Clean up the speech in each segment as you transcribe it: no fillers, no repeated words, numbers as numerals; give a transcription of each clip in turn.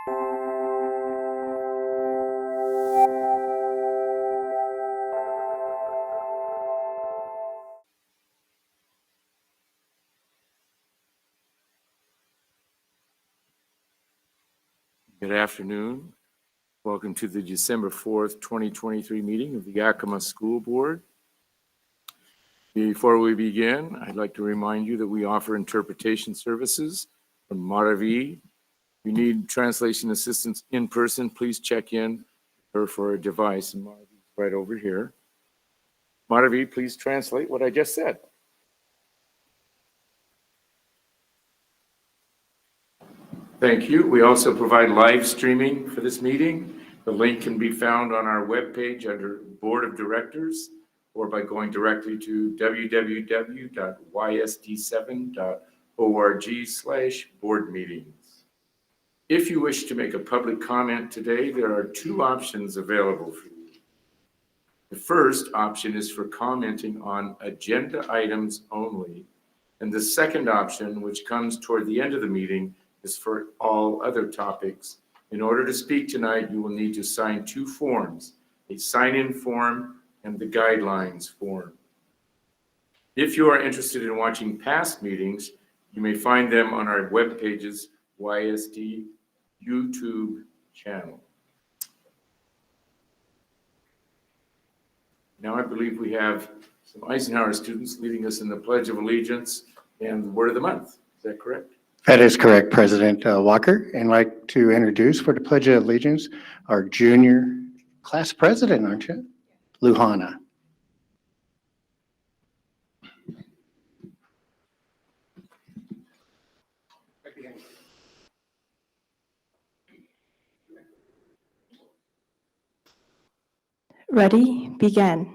Good afternoon. Welcome to the December 4th, 2023 meeting of the Yakima School Board. Before we begin, I'd like to remind you that we offer interpretation services from Maravi. If you need translation assistance in person, please check in or for a device, and Maravi's right over here. Maravi, please translate what I just said. Thank you. We also provide live streaming for this meeting. The link can be found on our webpage under Board of Directors or by going directly to www.ysd7.org/board-meetings. If you wish to make a public comment today, there are two options available for you. The first option is for commenting on agenda items only, and the second option, which comes toward the end of the meeting, is for all other topics. In order to speak tonight, you will need to sign two forms, a sign-in form and the guidelines form. If you are interested in watching past meetings, you may find them on our web page's YSD YouTube channel. Now I believe we have some Eisenhower students leading us in the Pledge of Allegiance and the Word of the Month. Is that correct? That is correct, President Walker. And I'd like to introduce for the Pledge of Allegiance our junior class president, aren't you? Luhana. Ready? Begin.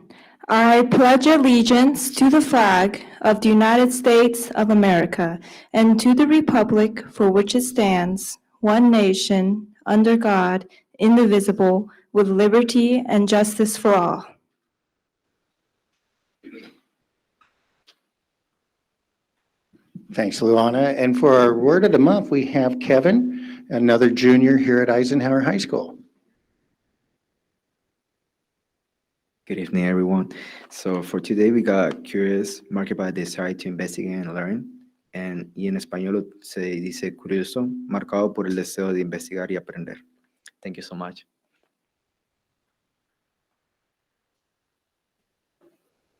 I pledge allegiance to the flag of the United States of America and to the republic for which it stands, one nation, under God, indivisible, with liberty and justice for all. Thanks, Luhana. And for our word of the month, we have Kevin, another junior here at Eisenhower High School. Good evening, everyone. So for today, we got curious, marked by desire to investigate and learn. Y en español se dice curioso, marcado por el deseo de investigar y aprender. Thank you so much.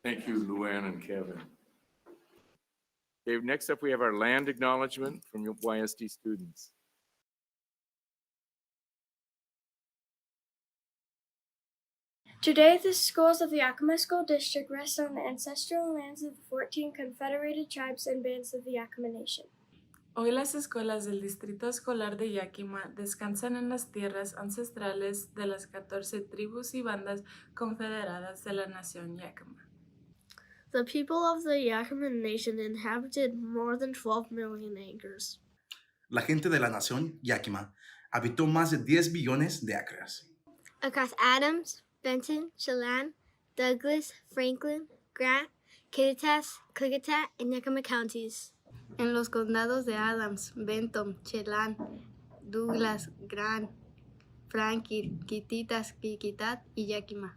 Thank you, Luann and Kevin. Okay, next up, we have our land acknowledgement from your YSD students. Today, the schools of the Yakima School District rest on the ancestral lands of the 14 confederated tribes and bands of the Yakima Nation. Hoy las escuelas del Distrito Escolar de Yakima descansan en las tierras ancestrales de las 14 tribus y bandas confederadas de la nación Yakima. The people of the Yakima Nation inhabited more than 12 million acres. La gente de la nación Yakima habitó más de 10 billones de acres. Across Adams, Benton, Chelan, Douglas, Franklin, Grant, Kittitas, Klickitat, and Yakima counties. En los condados de Adams, Benton, Chelan, Douglas, Grant, Franklin, Kittitas, Klickitat, y Yakima.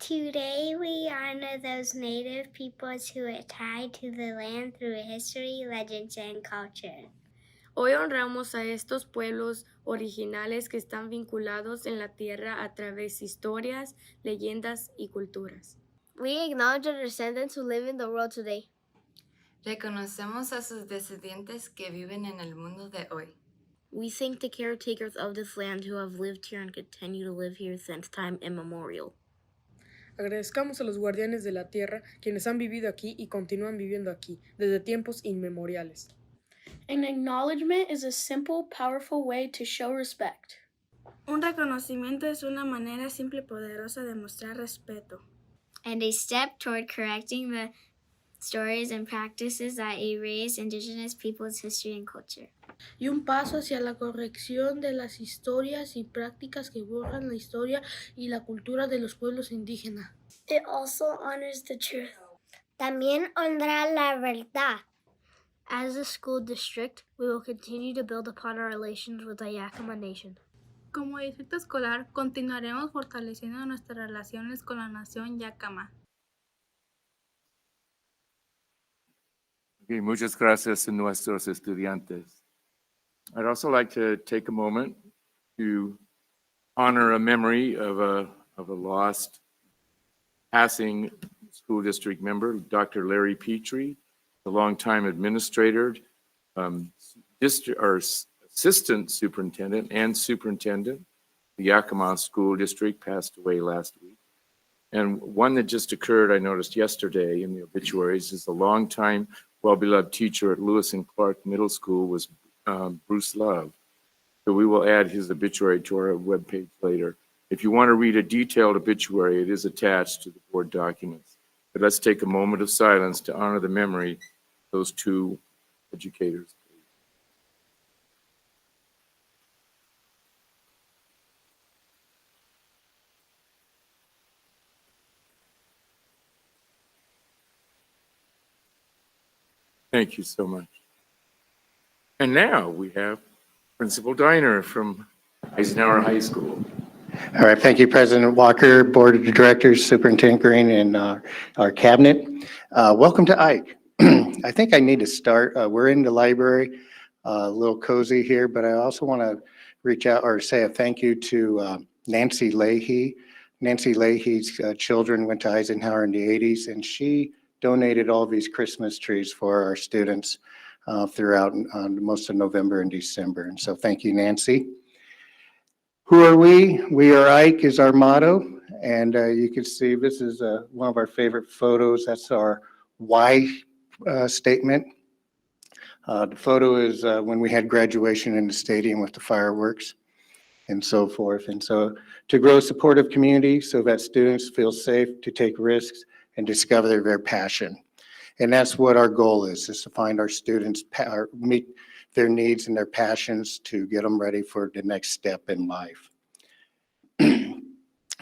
Today we honor those native peoples who are tied to the land through history, legends, and culture. Hoy honramos a estos pueblos originales que están vinculados en la tierra a través de historias, leyendas y culturas. We acknowledge the descendants who live in the world today. Reconocemos a sus descendientes que viven en el mundo de hoy. We thank the caretakers of this land who have lived here and continue to live here since time immemorial. Agradezcamos a los guardianes de la tierra, quienes han vivido aquí y continúan viviendo aquí, desde tiempos inmemoriales. An acknowledgement is a simple, powerful way to show respect. Un reconocimiento es una manera simple y poderosa de mostrar respeto. And a step toward correcting the stories and practices that erase indigenous peoples' history and culture. Y un paso hacia la corrección de las historias y prácticas que borran la historia y la cultura de los pueblos indígenas. It also honors the truth. También honra la verdad. As a school district, we will continue to build upon our relations with the Yakima Nation. Como distrito escolar, continuaremos fortaleciendo nuestras relaciones con la nación Yakima. Okay, muchas gracias a nuestros estudiantes. I'd also like to take a moment to honor a memory of a lost passing school district member, Dr. Larry Petrie, a longtime administrator, assistant superintendent and superintendent. The Yakima School District passed away last week. And one that just occurred, I noticed yesterday in the obituaries, is a longtime well-beloved teacher at Lewis and Clark Middle School was Bruce Love. So we will add his obituary to our webpage later. If you want to read a detailed obituary, it is attached to the board documents. But let's take a moment of silence to honor the memory of those two educators. Thank you so much. And now we have Principal Diner from Eisenhower High School. All right, thank you, President Walker, Board of Directors, Superintendent Green, and our cabinet. Welcome to Ike. I think I need to start. We're in the library, a little cozy here, but I also want to reach out or say a thank you to Nancy Leahy. Nancy Leahy's children went to Eisenhower in the 80s, and she donated all these Christmas trees for our students throughout most of November and December. And so thank you, Nancy. Who are we? We are Ike is our motto. And you can see this is one of our favorite photos. That's our why statement. The photo is when we had graduation in the stadium with the fireworks and so forth. And so to grow a supportive community so that students feel safe to take risks and discover their passion. And that's what our goal is to find our students, meet their needs and their passions to get them ready for the next step in life.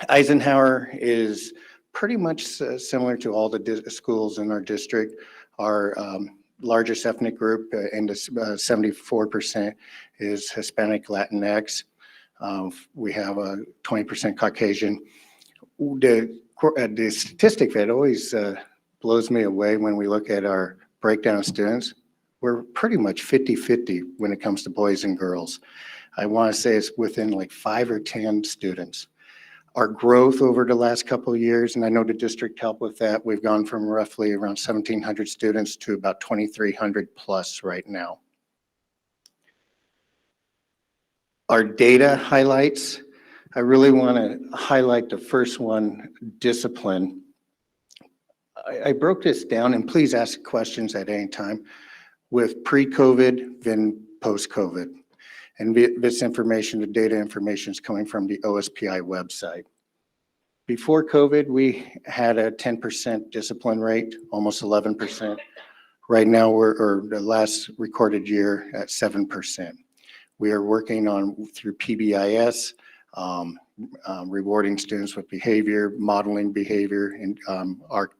Eisenhower is pretty much similar to all the schools in our district. Our largest ethnic group, and 74% is Hispanic Latinx. We have a 20% Caucasian. The statistic that always blows me away when we look at our breakdown of students, we're pretty much 50-50 when it comes to boys and girls. I want to say it's within like 5 or 10 students. Our growth over the last couple of years, and I know the district helped with that, we've gone from roughly around 1,700 students to about 2,300 plus right now. Our data highlights, I really want to highlight the first one, discipline. I broke this down, and please ask questions at any time, with pre-COVID, then post-COVID. And this information, the data information is coming from the OSPI website. Before COVID, we had a 10% discipline rate, almost 11%. Right now, or the last recorded year, at 7%. We are working on, through PBIS, rewarding students with behavior, modeling behavior, and our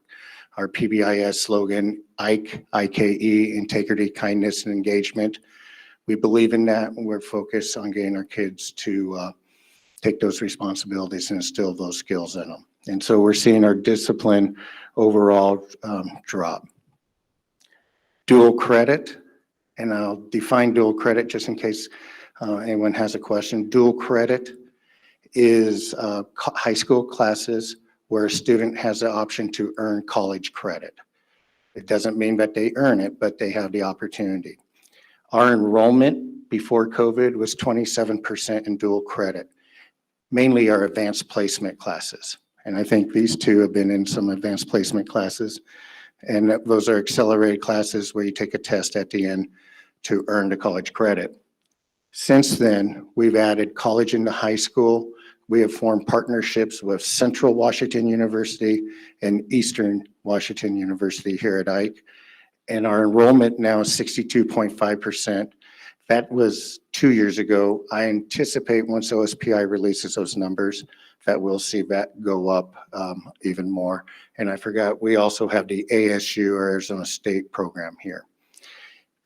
PBIS slogan, IKE, I-K-E, integrity, kindness, and engagement. We believe in that, and we're focused on getting our kids to take those responsibilities and instill those skills in them. And so we're seeing our discipline overall drop. Dual credit, and I'll define dual credit just in case anyone has a question. Dual credit is high school classes where a student has the option to earn college credit. It doesn't mean that they earn it, but they have the opportunity. Our enrollment before COVID was 27% in dual credit, mainly our advanced placement classes. And I think these two have been in some advanced placement classes. And those are accelerated classes where you take a test at the end to earn the college credit. Since then, we've added college into high school. We have formed partnerships with Central Washington University and Eastern Washington University here at Ike. And our enrollment now is 62.5%. That was 2 years ago. I anticipate once OSPI releases those numbers that we'll see that go up even more. And I forgot, we also have the ASU, or Arizona State program here.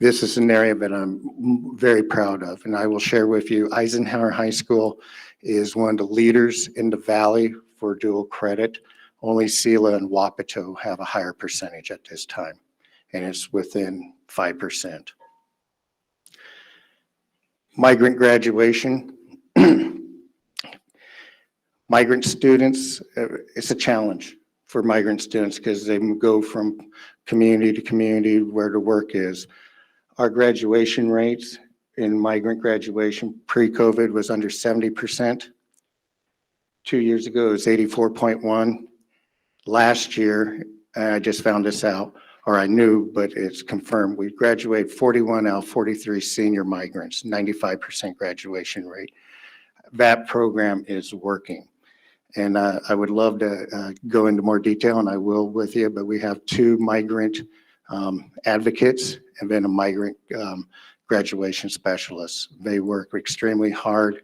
This is an area that I'm very proud of, and I will share with you, Eisenhower High School is one of the leaders in the Valley for dual credit. Only Sela and Wapato have a higher percentage at this time, and it's within 5%. Migrant graduation. Migrant students, it's a challenge for migrant students because they go from community to community where the work is. Our graduation rates in migrant graduation pre-COVID was under 70%. 2 years ago, it was 84.1. Last year, I just found this out, or I knew, but it's confirmed. We graduated 41 out of 43 senior migrants, 95% graduation rate. That program is working. And I would love to go into more detail, and I will with you, but we have 2 migrant advocates and then a migrant graduation specialist. They work extremely hard,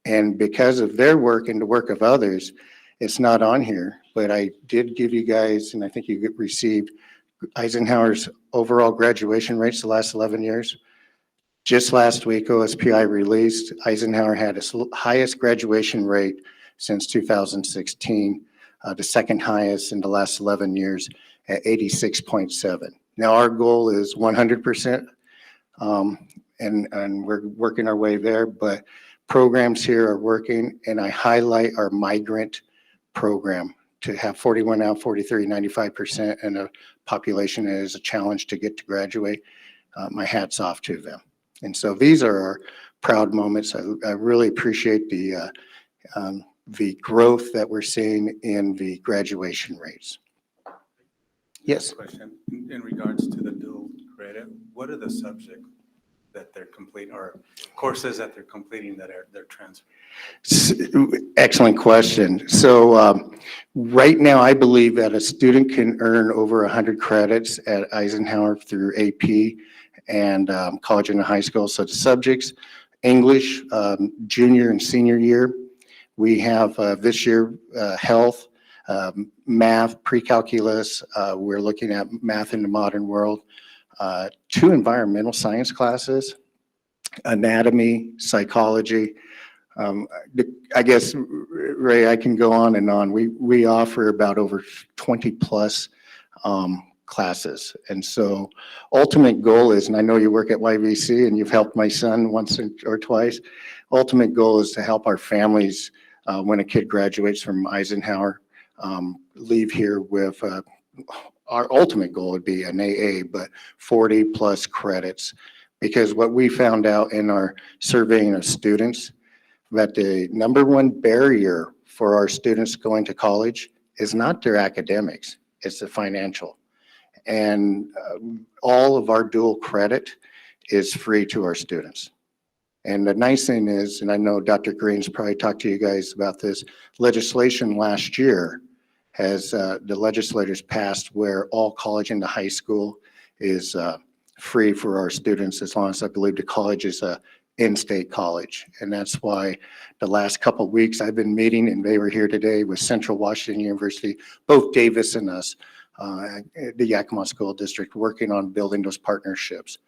and because of their work and the work of others, it's not on here, but I did give you guys, and I think you received Eisenhower's overall graduation rates the last 11 years. Just last week, OSPI released, Eisenhower had its highest graduation rate since 2016, the second highest in the last 11 years at 86.7. Now our goal is 100%, and we're working our way there, but programs here are working, and I highlight our migrant program to have 41 out, 43, 95%, and a population that is a challenge to get to graduate. My hat's off to them. And so these are our proud moments. I really appreciate the growth that we're seeing in the graduation rates. Yes. Question in regards to the dual credit, what are the subjects that they're completing or courses that they're completing that they're transferring? Excellent question. So right now, I believe that a student can earn over 100 credits at Eisenhower through AP and college and high school. So the subjects, English, junior and senior year. We have this year health, math, pre-calculus. We're looking at math in the modern world. 2 environmental science classes, anatomy, psychology. I guess, Ray, I can go on and on. We offer about over 20 plus classes. And so ultimate goal is, and I know you work at YVC and you've helped my son once or twice, ultimate goal is to help our families when a kid graduates from Eisenhower, leave here with, our ultimate goal would be an AA, but 40 plus credits. Because what we found out in our surveying of students, that the #1 barrier for our students going to college is not their academics, it's the financial. And all of our dual credit is free to our students. And the nice thing is, and I know Dr. Green's probably talked to you guys about this, legislation last year has, the legislators passed where all college and the high school is free for our students as long as I believe the college is a in-state college. And that's why the last couple of weeks I've been meeting, and they were here today with Central Washington University, both Davis and us, the Yakima School District, working on building those partnerships.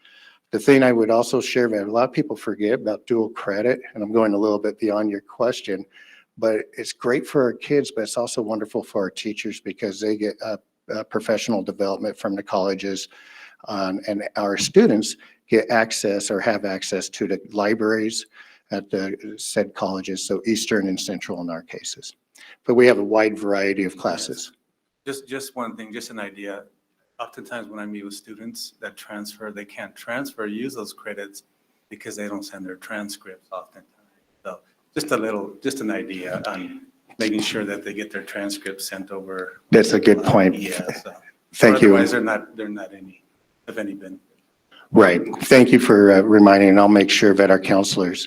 The thing I would also share that a lot of people forget about dual credit, and I'm going a little bit beyond your question, but it's great for our kids, but it's also wonderful for our teachers because they get professional development from the colleges, and our students get access or have access to the libraries at the said colleges, so Eastern and Central in our cases. But we have a wide variety of classes. Just one thing, just an idea. Oftentimes when I meet with students that transfer, they can't transfer, use those credits because they don't send their transcripts oftentimes. So just an idea on making sure that they get their transcripts sent over. That's a good point. Yeah. So Thank you. Otherwise, they're not of any benefit. Right. Thank you for reminding, and I'll make sure that our counselors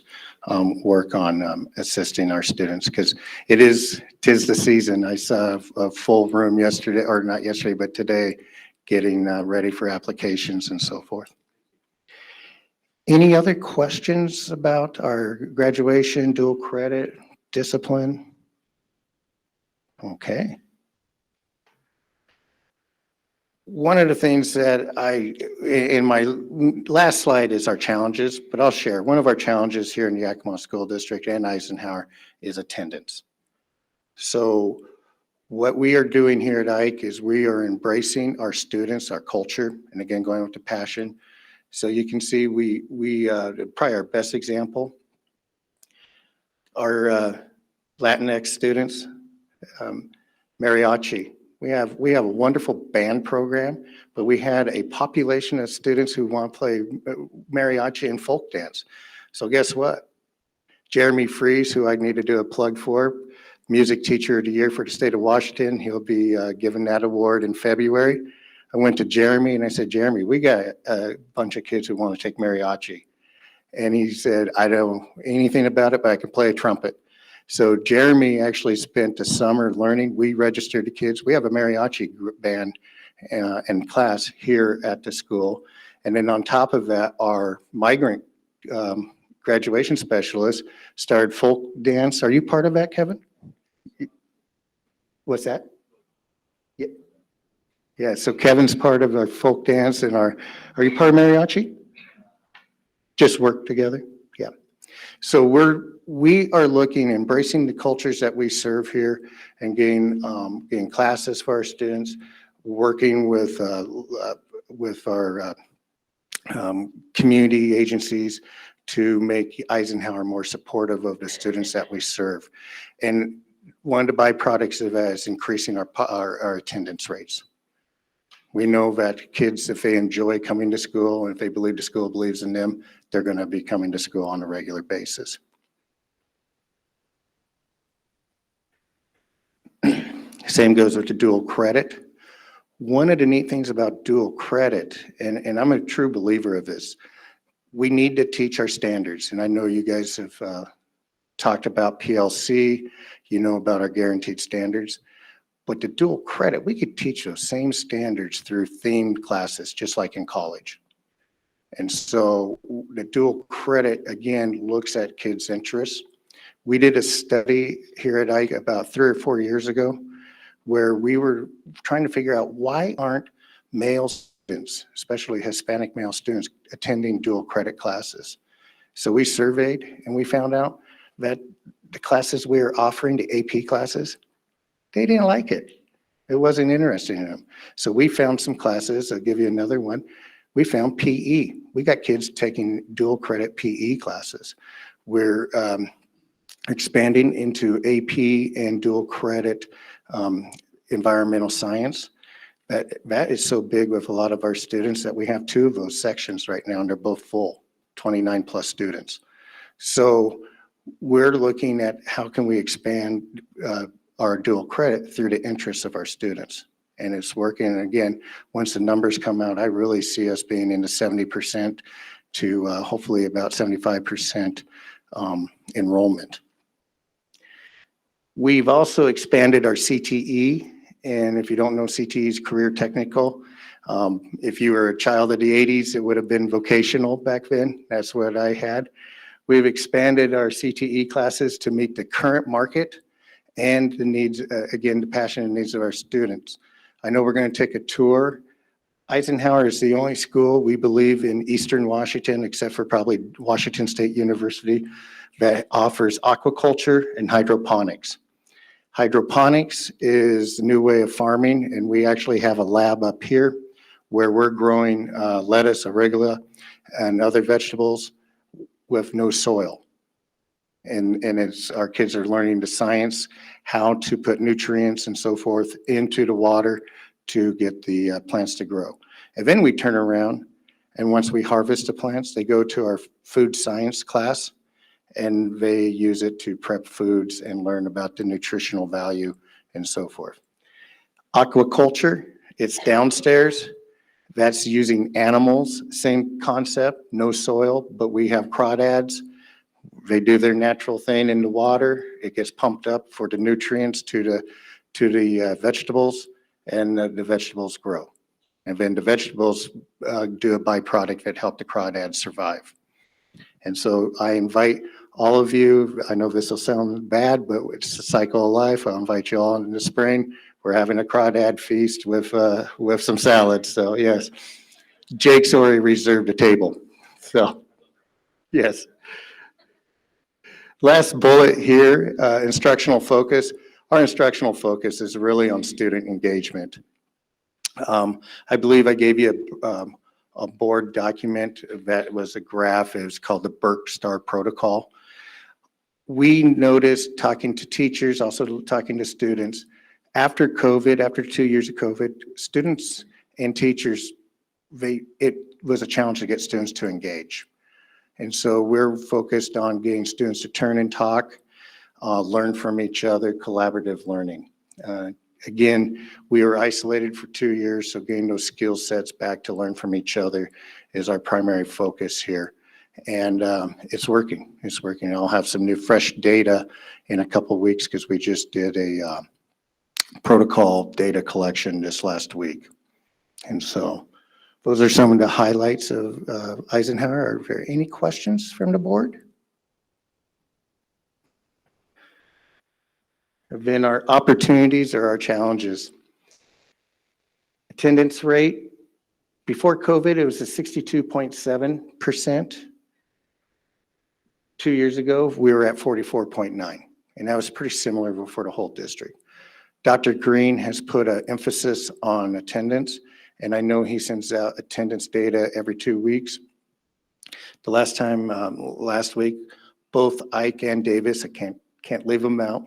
work on assisting our students because tis the season. I saw a full room yesterday, or not yesterday, but today, getting ready for applications and so forth. Any other questions about our graduation, dual credit, discipline? Okay. One of the things that in my last slide is our challenges, but I'll share. One of our challenges here in the Yakima School District and Eisenhower is attendance. So what we are doing here at Ike is we are embracing our students, our culture, and again, going with the passion. So you can see we probably our best example, our Latinx students, mariachi. We have a wonderful band program, but we had a population of students who want to play mariachi and folk dance. So guess what? Jeremy Fries, who I need to do a plug for, Music Teacher of the Year for the state of Washington. He'll be given that award in February. I went to Jeremy and I said, Jeremy, we got a bunch of kids who want to take mariachi. And he said, I don't know anything about it, but I can play a trumpet. So Jeremy actually spent the summer learning. We registered the kids. We have a mariachi band and class here at the school. And then on top of that, our migrant graduation specialist started folk dance. Are you part of that, Kevin? What's that? Yeah. Yeah, so Kevin's part of our folk dance and are you part of mariachi? Just work together? Yeah. So we are looking, embracing the cultures that we serve here and gain classes for our students, working with our community agencies to make Eisenhower more supportive of the students that we serve. And one of the byproducts of that is increasing our attendance rates. We know that kids, if they enjoy coming to school and if they believe the school believes in them, they're going to be coming to school on a regular basis. Same goes with the dual credit. One of the neat things about dual credit, and I'm a true believer of this, we need to teach our standards. And I know you guys have talked about PLC, you know about our guaranteed standards. But the dual credit, we could teach those same standards through themed classes, just like in college. And so the dual credit, again, looks at kids' interests. We did a study here at Ike about 3 or 4 years ago where we were trying to figure out why aren't male students, especially Hispanic male students, attending dual credit classes. So we surveyed and we found out that the classes we were offering, the AP classes, they didn't like it. It wasn't interesting in them. So we found some classes. I'll give you another one. We found PE. We got kids taking dual credit PE classes. We're expanding into AP and dual credit environmental science. That is so big with a lot of our students that we have 2 of those sections right now, and they're both full, 29 plus students. So we're looking at how can we expand our dual credit through the interests of our students. And it's working. And again, once the numbers come out, I really see us being in the 70% to hopefully about 75% enrollment. We've also expanded our CTE. And if you don't know, CTE is career technical. If you were a child of the 80s, it would have been vocational back then. That's what I had. We've expanded our CTE classes to meet the current market and the needs, again, the passion and needs of our students. I know we're going to take a tour. Eisenhower is the only school, we believe, in Eastern Washington, except for probably Washington State University, that offers aquaculture and hydroponics. Hydroponics is a new way of farming, and we actually have a lab up here where we're growing lettuce, arugula, and other vegetables with no soil. And it's our kids are learning the science, how to put nutrients and so forth into the water to get the plants to grow. And then we turn around, and once we harvest the plants, they go to our food science class, and they use it to prep foods and learn about the nutritional value and so forth. Aquaculture, it's downstairs. That's using animals, same concept, no soil, but we have crawdads. They do their natural thing in the water. It gets pumped up for the nutrients to the vegetables, and the vegetables grow. And then the vegetables do a byproduct that help the crawdads survive. And so I invite all of you, I know this will sound bad, but it's the cycle of life. I'll invite you all in the spring. we're having a crawdad feast with some salads. So yes, Jake's already reserved a table. So yes. Last bullet here, instructional focus. Our instructional focus is really on student engagement. I believe I gave you a board document that was a graph. It was called the Burke Star Protocol. We noticed, talking to teachers, also talking to students, after COVID, after 2 years of COVID, students and teachers, it was a challenge to get students to engage. And so we're focused on getting students to turn and talk, learn from each other, collaborative learning. Again, we were isolated for 2 years, so getting those skill sets back to learn from each other is our primary focus here. And it's working. It's working. I'll have some new fresh data in a couple of weeks because we just did a protocol data collection this last week. And so those are some of the highlights of Eisenhower. Are there any questions from the board? Have been our opportunities or our challenges? Attendance rate, before COVID, it was a 62.7%. 2 years ago, we were at 44.9, and that was pretty similar for the whole district. Dr. Green has put an emphasis on attendance, and I know he sends out attendance data every 2 weeks. The last time, last week, both Ike and Davis, I can't leave them out,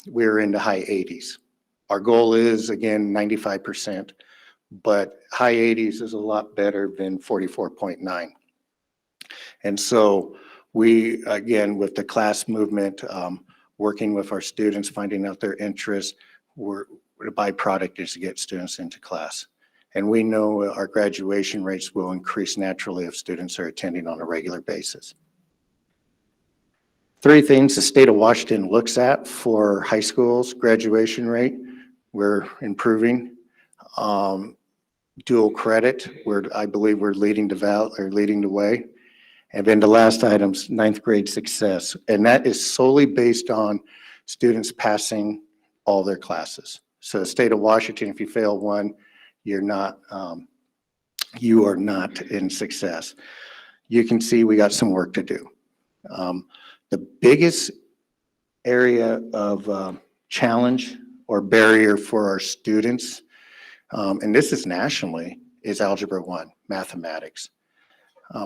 we were in the high 80s. Our goal is, again, 95%, but high 80s is a lot better than 44.9. And so we, again, with the class movement, working with our students, finding out their interests, the byproduct is to get students into class. And we know our graduation rates will increase naturally if students are attending on a regular basis. 3 things the state of Washington looks at for high schools graduation rate. We're improving. Dual credit, I believe we're leading the way. And then the last item's 9th grade success. And that is solely based on students passing all their classes. So the state of Washington, if you fail one, you are not in success. You can see we got some work to do. The biggest area of challenge or barrier for our students, and this is nationally, is Algebra 1, mathematics.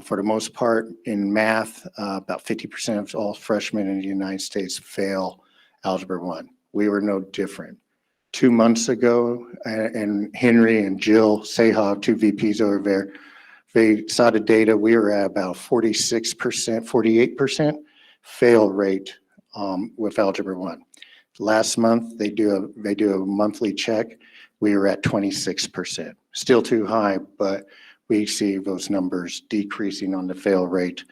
For the most part, in math, about 50% of all freshmen in the United States fail Algebra 1. We were no different. 2 months ago, and Henry and Jill Seha, 2 VPs over there, they saw the data. We were at about 46%, 48% fail rate with Algebra 1. Last month, they do a monthly check. We were at 26%. Still too high, but we see those numbers decreasing on the fail rate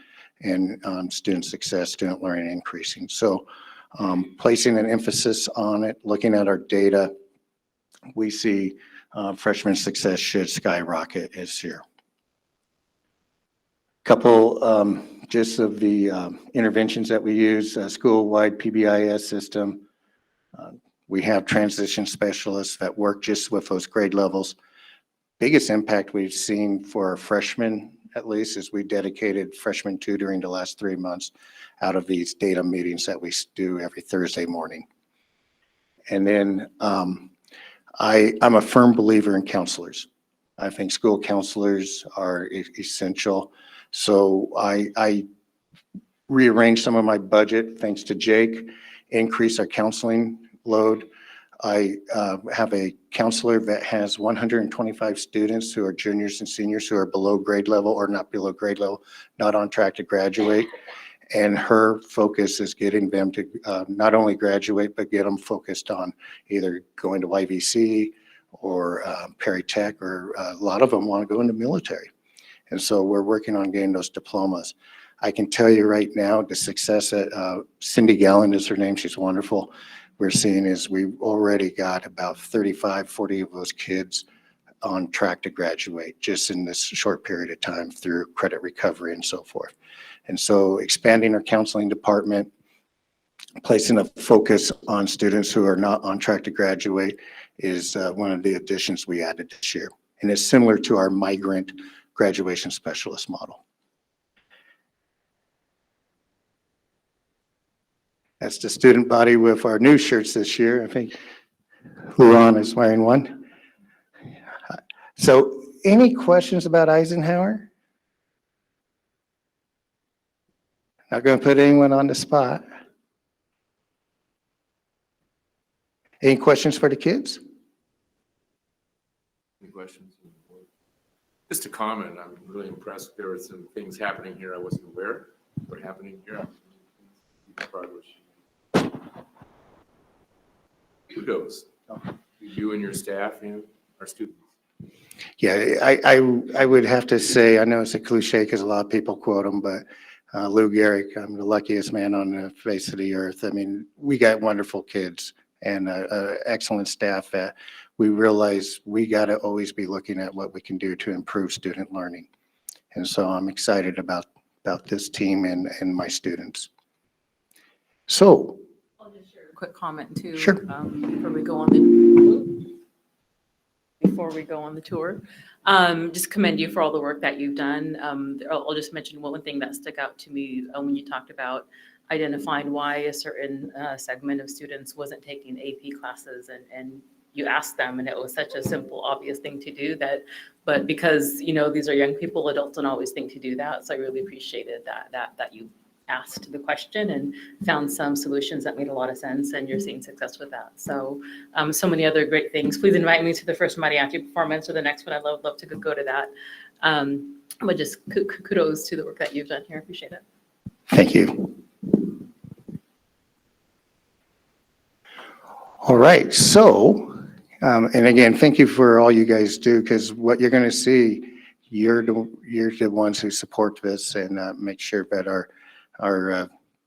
and student success, student learning increasing. So placing an emphasis on it, looking at our data, we see freshman success should skyrocket this year. Couple just of the interventions that we use, school-wide PBIS system. We have transition specialists that work just with those grade levels. Biggest impact we've seen for our freshmen, at least, is we dedicated freshman tutoring the last 3 months out of these data meetings that we do every Thursday morning. And then I'm a firm believer in counselors. I think school counselors are essential. So I rearranged some of my budget, thanks to Jake, increase our counseling load. I have a counselor that has 125 students who are juniors and seniors who are below grade level or not below grade level, not on track to graduate. And her focus is getting them to not only graduate, but get them focused on either going to YVC or Perry Tech, or a lot of them want to go into military. And so we're working on getting those diplomas. I can tell you right now, the success at Cindy Gallen is her name. She's wonderful. We're seeing is we've already got about 35, 40 of those kids on track to graduate just in this short period of time through credit recovery and so forth. And so expanding our counseling department, placing a focus on students who are not on track to graduate is one of the additions we added this year. And it's similar to our migrant graduation specialist model. That's the student body with our new shirts this year. I think Luan is wearing one. So any questions about Eisenhower? Not going to put anyone on the spot. Any questions for the kids? Any questions? Just a comment, I'm really impressed. There were some things happening here I wasn't aware were happening here. Progress. Kudos. You and your staff and our students. Yeah, I would have to say, I know it's a cliche because a lot of people quote him, but Lou Gehrig, I'm the luckiest man on the face of the earth. I mean, we got wonderful kids and excellent staff that we realize we got to always be looking at what we can do to improve student learning. And so I'm excited about this team and my students. So. I'll just share a quick comment too. Sure. Before we go on the tour. Just commend you for all the work that you've done. I'll just mention one thing that stuck out to me when you talked about identifying why a certain segment of students wasn't taking AP classes, and you asked them, and it was such a simple, obvious thing to do but because, you know, these are young people, adults don't always think to do that. So I really appreciated that you asked the question and found some solutions that made a lot of sense, and you're seeing success with that. So, so many other great things. Please invite me to the first mariachi performance or the next one. I'd love to go to that. But just kudos to the work that you've done here. Appreciate it. Thank you. All right, so, and again, thank you for all you guys do, because what you're going to see, you're the ones who support this and make sure that our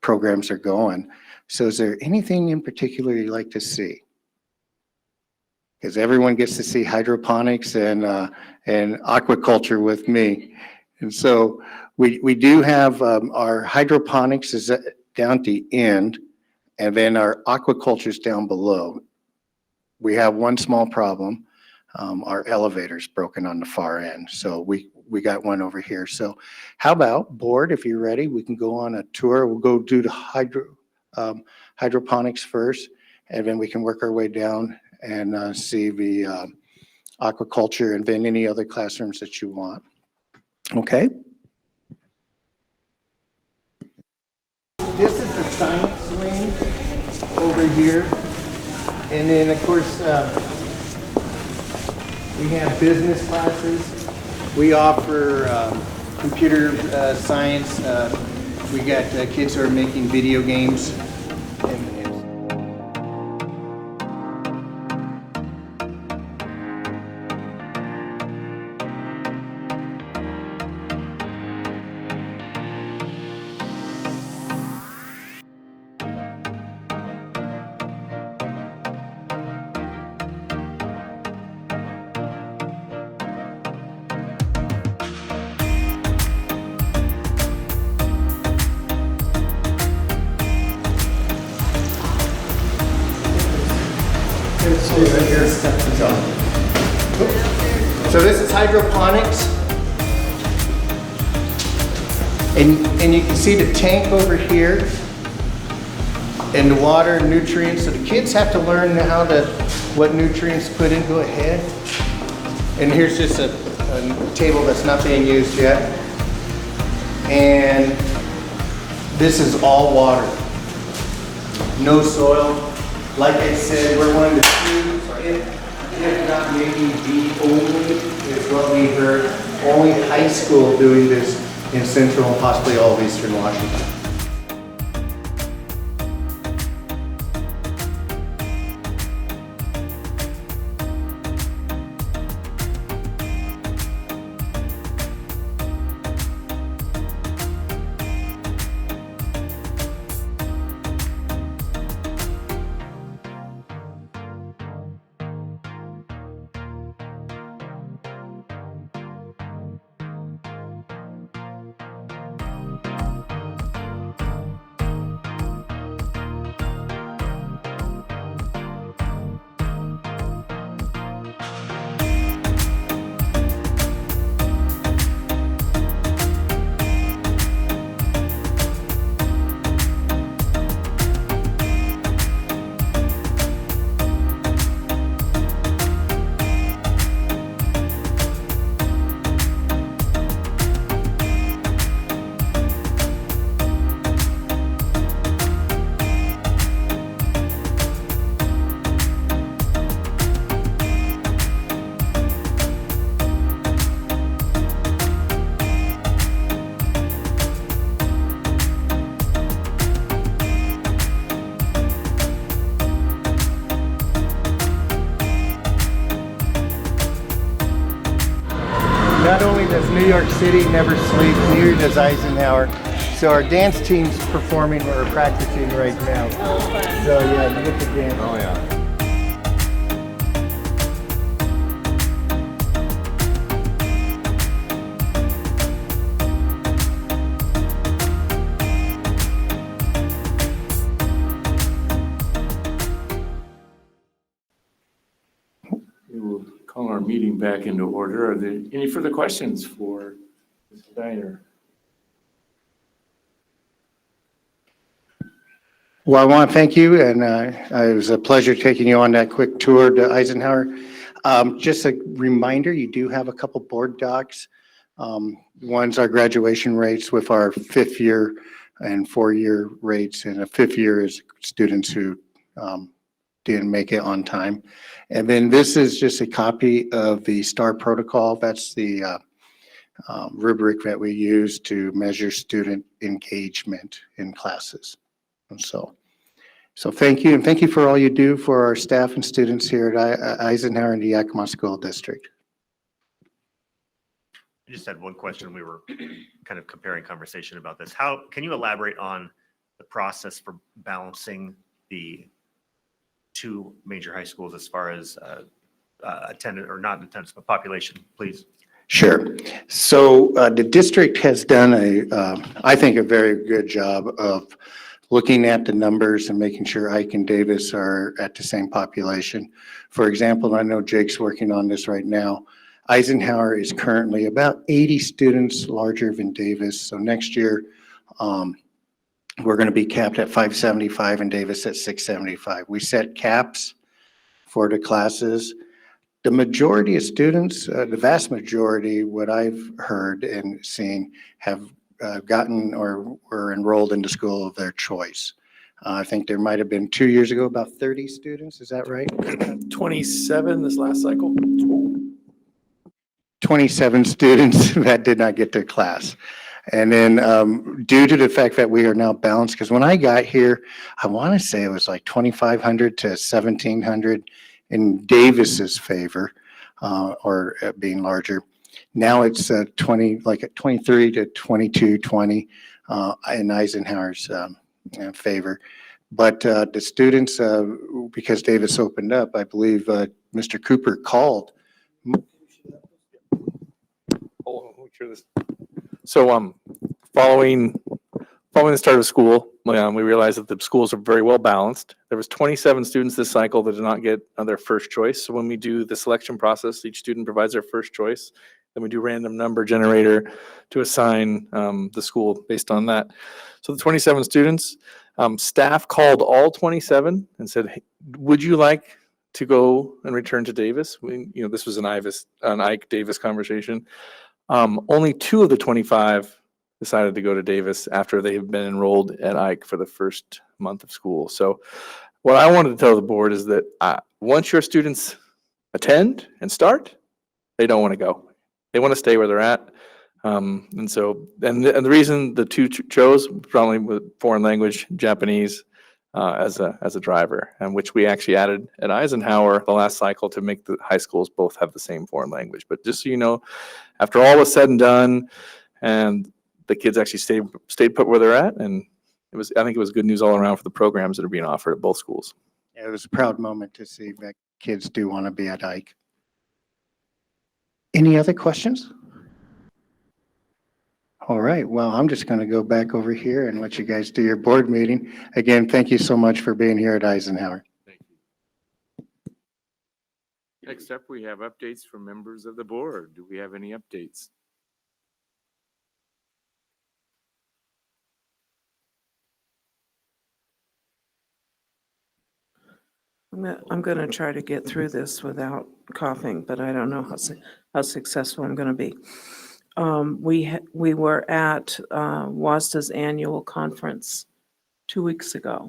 programs are going. So is there anything in particular you'd like to see? Because everyone gets to see hydroponics and aquaculture with me. And so we do have our hydroponics is down at the end, and then our aquaculture is down below. We have one small problem. Our elevator's broken on the far end. So we got one over here. So how about, board, if you're ready, we can go on a tour. We'll go do the hydroponics first, and then we can work our way down and see the aquaculture and then any other classrooms that you want. Okay? This is the science wing over here. And then, of course, we have business classes. We offer computer science. We got kids who are making video games. So this is hydroponics. And you can see the tank over here and the water and nutrients. So the kids have to learn what nutrients to put in. Go ahead. And here's just a table that's not being used yet. And this is all water. No soil. Like I said, we're one of the few, if not maybe the only, is what we heard, only high school doing this in Central and possibly all of Eastern Washington. New York City never sleeps, neither does Eisenhower. So our dance team's performing or practicing right now. So yeah, you get to dance. Oh yeah. We will call our meeting back into order. Are there any further questions for Mr. Diner? Well, I want to thank you, and it was a pleasure taking you on that quick tour to Eisenhower. Just a reminder, you do have a couple board docs. One's our graduation rates with our 5th year and 4-year rates, and a 5th year is students who didn't make it on time. And then this is just a copy of the STAR protocol. That's the rubric that we use to measure student engagement in classes. And so thank you, and thank you for all you do for our staff and students here at Eisenhower and the Yakima School District. I just had one question. We were kind of comparing conversation about this. How can you elaborate on the process for balancing the 2 major high schools as far as attendance, or not attendance, but population, please? Sure. So the district has done I think, a very good job of looking at the numbers and making sure Ike and Davis are at the same population. For example, I know Jake's working on this right now. Eisenhower is currently about 80 students larger than Davis. So next year, we're going to be capped at 575 and Davis at 675. We set caps for the classes. The majority of students, the vast majority, what I've heard and seen, have gotten or were enrolled into school of their choice. I think there might have been 2 years ago about 30 students. Is that right? 27 this last cycle. 27 students that did not get their class. And then due to the fact that we are now balanced, because when I got here, I want to say it was like 2,500 to 1,700 in Davis's favor, or being larger. Now it's 20, like at 23 to 2220 in Eisenhower's favor. But the students, because Davis opened up, I believe Mr. Cooper called. So following the start of school, we realized that the schools are very well balanced. There was 27 students this cycle that did not get their first choice. So when we do the selection process, each student provides their first choice. Then we do random number generator to assign the school based on that. So the 27 students, staff called all 27 and said, hey, would you like to go and return to Davis? This was an Ike Davis conversation. Only 2 of the 25 decided to go to Davis after they have been enrolled at Ike for the first month of school. So what I wanted to tell the board is that once your students attend and start, they don't want to go. They want to stay where they're at. And the reason the 2 chose probably with foreign language, Japanese, as a driver, and which we actually added at Eisenhower the last cycle to make the high schools both have the same foreign language. But just so you know, after all was said and done, and the kids actually stayed put where they're at, and I think it was good news all around for the programs that are being offered at both schools. Yeah, it was a proud moment to see that kids do want to be at Ike. Any other questions? All right, well, I'm just going to go back over here and let you guys do your board meeting. Again, thank you so much for being here at Eisenhower. Thank you. Next up, we have updates from members of the board. Do we have any updates? I'm going to try to get through this without coughing, but I don't know how successful I'm going to be. We were at WASDA's annual conference 2 weeks ago,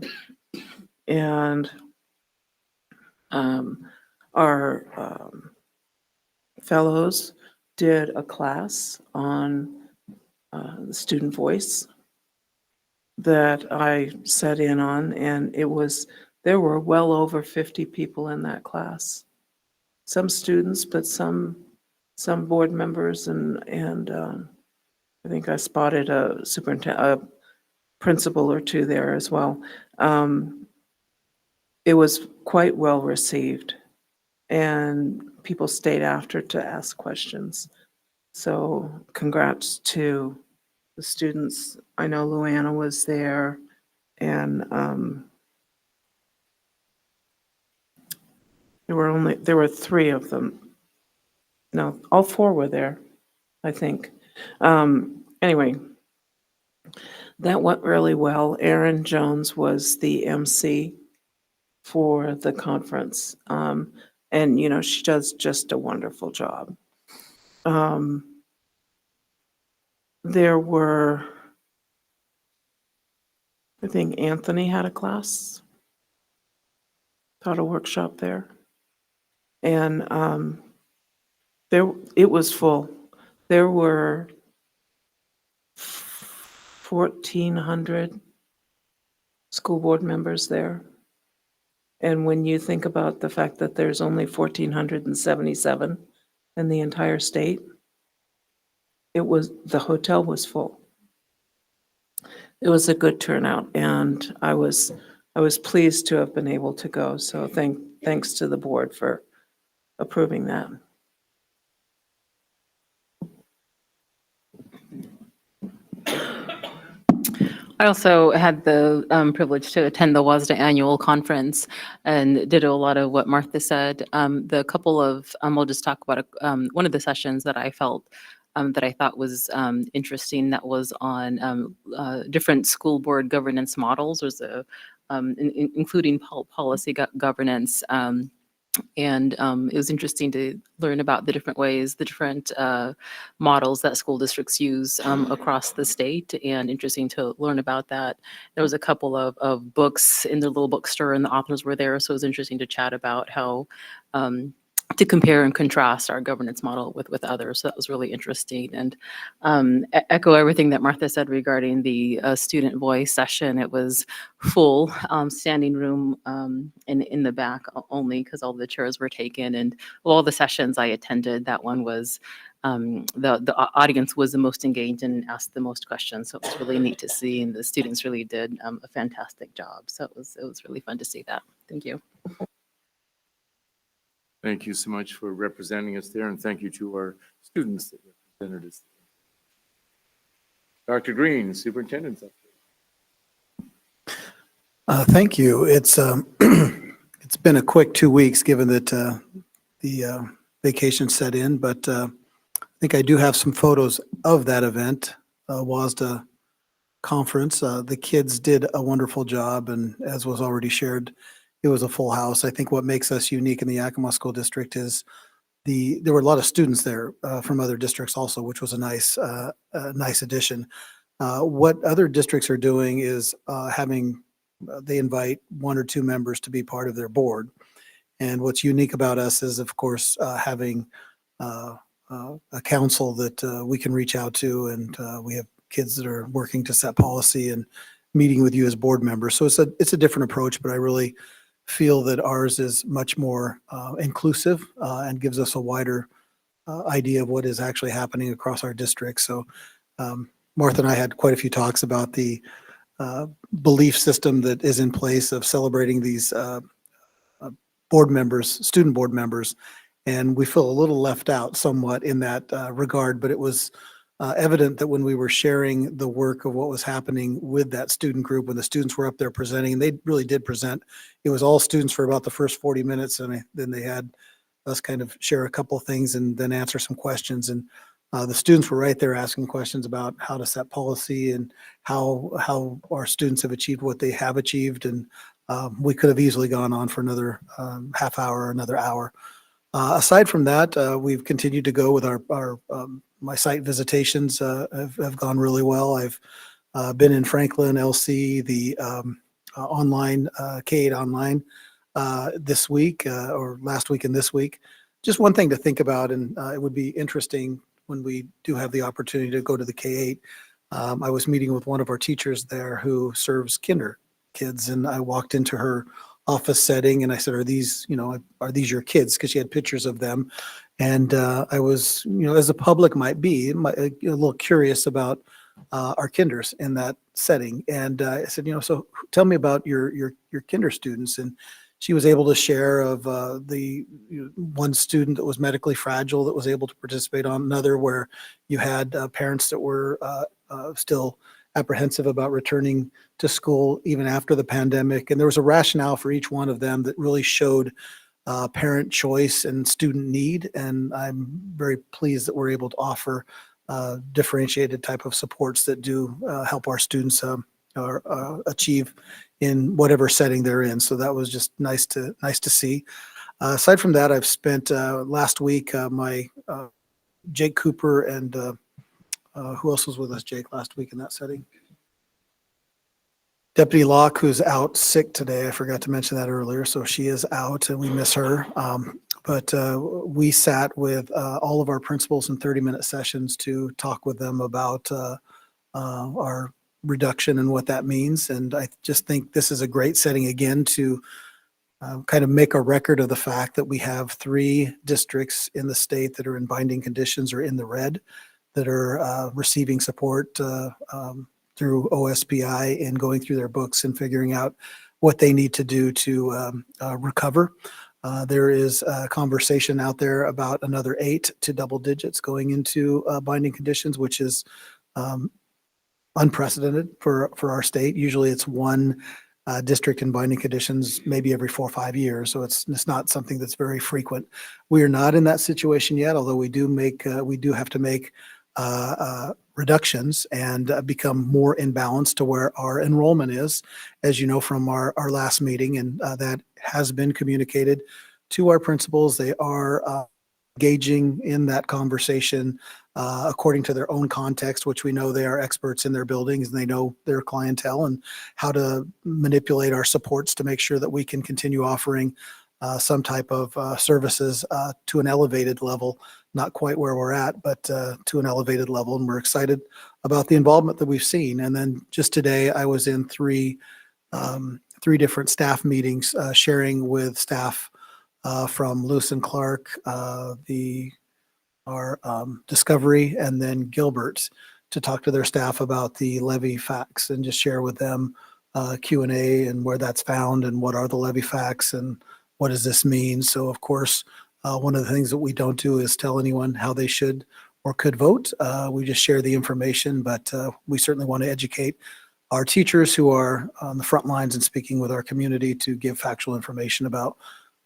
and our fellows did a class on the student voice that I sat in on, and there were well over 50 people in that class. Some students, but some some board members and I think I spotted a a principal or two there as well. It was quite well received, and people stayed after to ask questions. So congrats to the students. I know Luana was there, and there were three of them. No, all four were there, I think. Anyway, that went really well. Erin Jones was the MC for the conference. And, you know, she does just a wonderful job. There were, I think Anthony had a class, taught a workshop there. And it was full. There were 1,400 school board members there. And when you think about the fact that there's only 1,477 in the entire state, the hotel was full. It was a good turnout, and I was pleased to have been able to go. So thanks to the board for approving that. I also had the privilege to attend the WASDA annual conference and did a lot of what Martha said. The couple of, I'll just talk about one of the sessions that I felt that I thought was interesting, that was on different school board governance models, including policy governance. And it was interesting to learn about the different ways, the different models that school districts use across the state, and interesting to learn about that. There was a couple of books in the little bookstore, and the authors were there, so it was interesting to chat about how to compare and contrast our governance model with others. So that was really interesting. And echo everything that Martha said regarding the student voice session. It was full, standing room in the back only because all the chairs were taken. And all the sessions I attended, that one was the audience was the most engaged and asked the most questions. So it was really neat to see, and the students really did a fantastic job. So it was really fun to see that. Thank you. Thank you so much for representing us there, and thank you to our students that represented us. Dr. Green, Superintendent's update. Thank you. It's it's been a quick 2 weeks given that the vacation set in, but I think I do have some photos of that event, WASDA conference. The kids did a wonderful job, and as was already shared, it was a full house. I think what makes us unique in the Yakima School District is there were a lot of students there from other districts also, which was a nice addition. What other districts are doing is they invite 1 or 2 members to be part of their board. And what's unique about us is, of course, having a council that we can reach out to, and we have kids that are working to set policy and meeting with you as board members. So it's a different approach, but I really feel that ours is much more inclusive and gives us a wider idea of what is actually happening across our district. So Martha and I had quite a few talks about the belief system that is in place of celebrating these board members, student board members, and we feel a little left out somewhat in that regard, but it was evident that when we were sharing the work of what was happening with that student group, when the students were up there presenting, and they really did present, it was all students for about the first 40 minutes, and then they had us kind of share a couple of things and then answer some questions. And the students were right there asking questions about how to set policy and how our students have achieved what they have achieved. And we could have easily gone on for another half hour, another hour. Aside from that, we've continued to go with my site visitations have gone really well. I've been in Franklin, LC, the online, K-8 online this week or last week and this week. Just one thing to think about, and it would be interesting when we do have the opportunity to go to the K-8. I was meeting with one of our teachers there who serves kinder kids, and I walked into her office setting and I said, are these your kids? Because she had pictures of them. And I was, as the public might be, a little curious about our kinders in that setting. And I said, so tell me about your kinder students. And she was able to share of the one student that was medically fragile that was able to participate on another, where you had parents that were still apprehensive about returning to school even after the pandemic. And there was a rationale for each one of them that really showed parent choice and student need. And I'm very pleased that we're able to offer differentiated type of supports that do help our students achieve in whatever setting they're in. So that was just nice to see. Aside from that, I've spent last week my Jake Cooper and who else was with us, Jake, last week in that setting? Deputy Locke, who's out sick today. I forgot to mention that earlier. So she is out and we miss her. But we sat with all of our principals in 30-minute sessions to talk with them about our reduction and what that means. And I just think this is a great setting again to kind of make a record of the fact that we have 3 districts in the state that are in binding conditions or in the red, that are receiving support through OSPI and going through their books and figuring out what they need to do to recover. There is a conversation out there about another 8 to double digits going into binding conditions, which is unprecedented for our state. Usually it's one district in binding conditions maybe every 4 or 5 years. So it's not something that's very frequent. We are not in that situation yet, although we do have to make reductions and become more in balance to where our enrollment is, as you know from our last meeting, and that has been communicated to our principals. They are engaging in that conversation according to their own context, which we know they are experts in their buildings and they know their clientele and how to manipulate our supports to make sure that we can continue offering some type of services to an elevated level, not quite where we're at, but to an elevated level. And we're excited about the involvement that we've seen. And then just today, I was in three different staff meetings, sharing with staff from Lewis and Clark, our Discovery, and then Gilbert, to talk to their staff about the levy facts and just share with them Q&A and where that's found and what are the levy facts and what does this mean. So of course, one of the things that we don't do is tell anyone how they should or could vote. We just share the information, but we certainly want to educate our teachers who are on the front lines and speaking with our community to give factual information about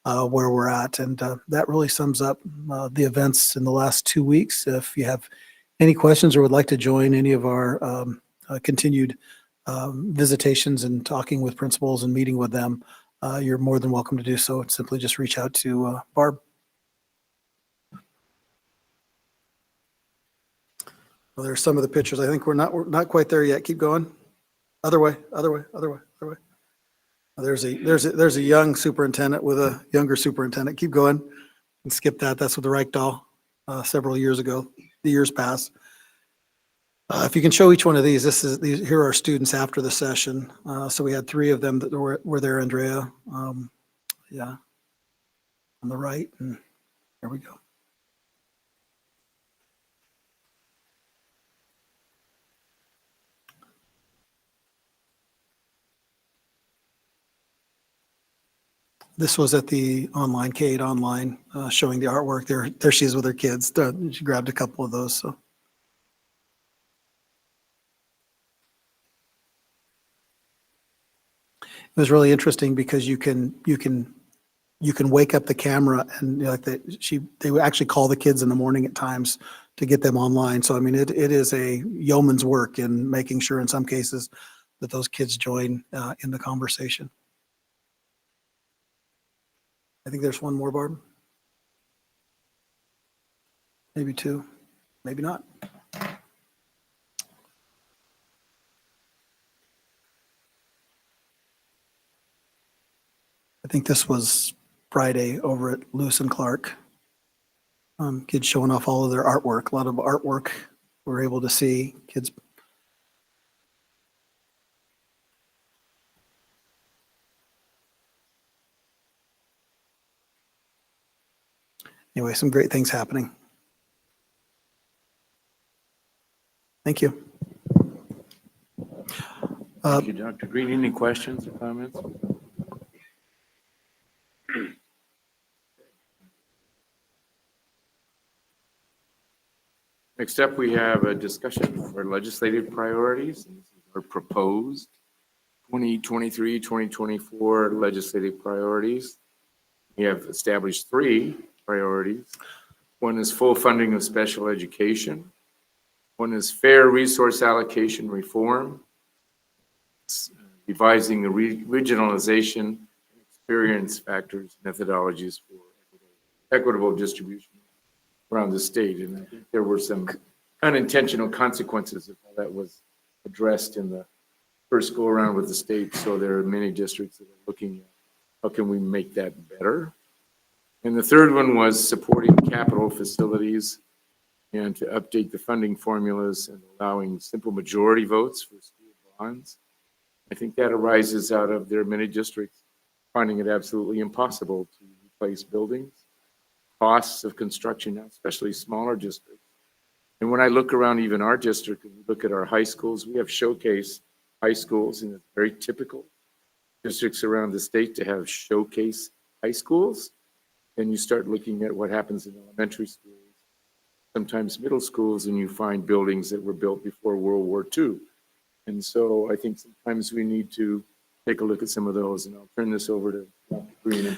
where we're at. And that really sums up the events in the last 2 weeks. If you have any questions or would like to join any of our continued visitations and talking with principals and meeting with them, you're more than welcome to do so. Simply just reach out to Barb. Well, there's some of the pictures. I think we're not quite there yet. Keep going. Other way. There's a young superintendent with a younger superintendent. Keep going and skip that. That's with the Reich doll several years ago. The years pass. If you can show each one of these, here are students after the session. So we had 3 of them that were there, Andrea. Yeah, on the right, and there we go. This was at the online, K8 online, showing the artwork. There she is with her kids. She grabbed a couple of those. So. It was really interesting because you can wake up the camera and they would actually call the kids in the morning at times to get them online. So I mean, it is a yeoman's work in making sure in some cases that those kids join in the conversation. I think there's one more, Barb. Maybe 2, maybe not. I think this was Friday over at Lewis and Clark. Kids showing off all of their artwork, a lot of artwork we're able to see. Kids. anyway, some great things happening. Thank you. Thank you, Dr. Green. Any questions or comments? Next up, we have a discussion for legislative priorities. These are proposed 2023-2024 legislative priorities. We have established 3 priorities. One is full funding of special education. One is fair resource allocation reform. Revising the regionalization, experience factors, methodologies for equitable distribution around the state. And I think there were some unintentional consequences of how that was addressed in the first go around with the state. So there are many districts that are looking at how can we make that better. And the third one was supporting capital facilities and to update the funding formulas and allowing simple majority votes for school bonds. I think that arises out of there are many districts finding it absolutely impossible to replace buildings, costs of construction now, especially smaller districts. And when I look around even our district and we look at our high schools, we have showcase high schools, and it's very typical districts around the state to have showcase high schools. And you start looking at what happens in elementary schools, sometimes middle schools, and you find buildings that were built before World War II. And so I think sometimes we need to take a look at some of those, and I'll turn this over to Dr. Green.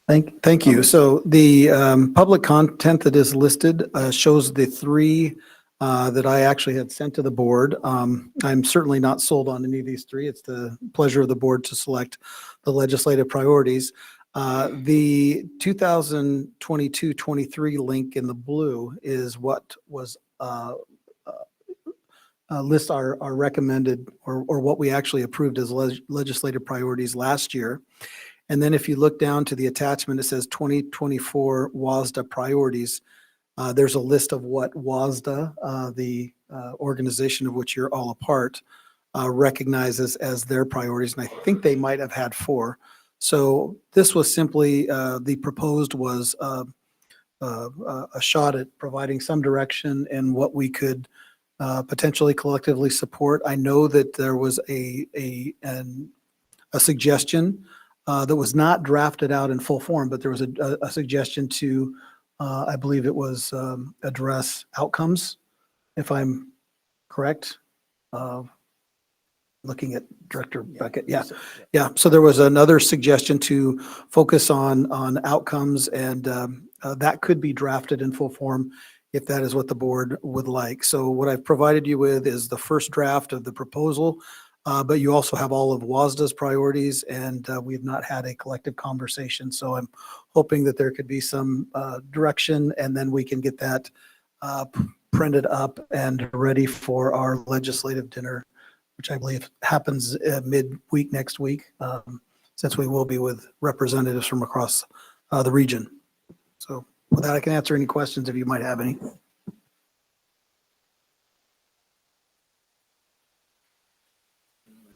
Thank you. So the public content that is listed shows the 3 that I actually had sent to the board. I'm certainly not sold on any of these 3. It's the pleasure of the board to select the legislative priorities. The 2022-23 link in the blue is what was list our recommended or what we actually approved as legislative priorities last year. And then if you look down to the attachment, it says 2024 WASDA priorities. There's a list of what WASDA, the organization of which you're all a part, recognizes as their priorities. And I think they might have had 4. So this was simply, the proposed was a shot at providing some direction in what we could potentially collectively support. I know that there was a suggestion that was not drafted out in full form, but there was a suggestion to, I believe it was address outcomes, if I'm correct. Looking at Director Beckett. Yeah. So there was another suggestion to focus on outcomes, and that could be drafted in full form if that is what the board would like. So what I've provided you with is the first draft of the proposal, but you also have all of WASDA's priorities, and we have not had a collective conversation. So I'm hoping that there could be some direction, and then we can get that printed up and ready for our legislative dinner, which I believe happens mid-week next week, since we will be with representatives from across the region. So with that, I can answer any questions if you might have any.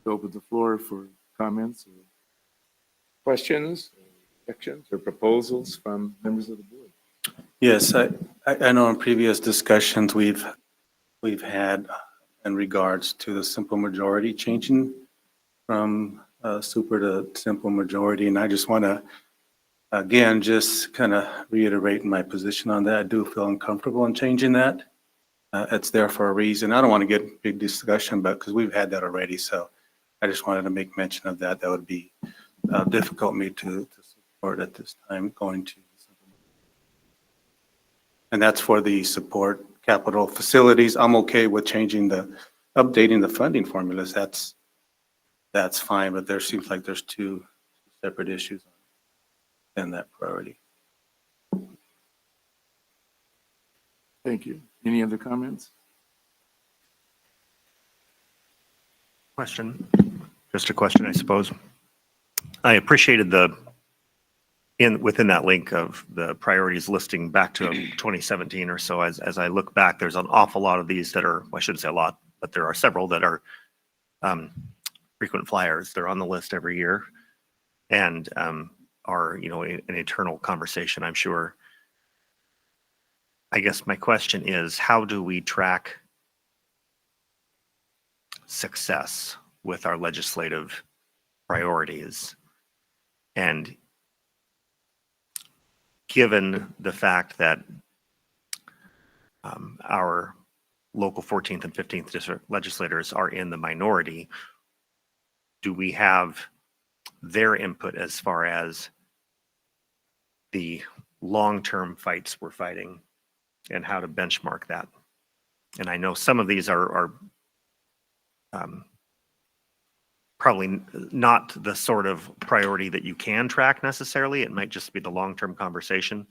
Open the floor for comments or questions, objections, or proposals from members of the board. Yes, I know in previous discussions we've had in regards to the simple majority changing from super to simple majority, and I just want to again just kind of reiterate my position on that. I do feel uncomfortable in changing that. It's there for a reason. I don't want to get a big discussion, but because we've had that already, so I just wanted to make mention of that. That would be difficult me to support at this time going to. And that's for the support capital facilities. I'm okay with updating the funding formulas. That's fine, but there seems like there's 2 separate issues in that priority. Thank you. Any other comments? Question, just a question, I suppose. I appreciated within that link of the priorities listing back to 2017 or so. As I look back, there's an awful lot of these that are, I shouldn't say a lot, but there are several that are frequent flyers. They're on the list every year and are, an eternal conversation, I'm sure. I guess my question is, how do we track success with our legislative priorities? And given the fact that our local 14th and 15th district legislators are in the minority, do we have their input as far as the long-term fights we're fighting and how to benchmark that? And I know some of these are probably not the sort of priority that you can track necessarily. It might just be the long-term conversation.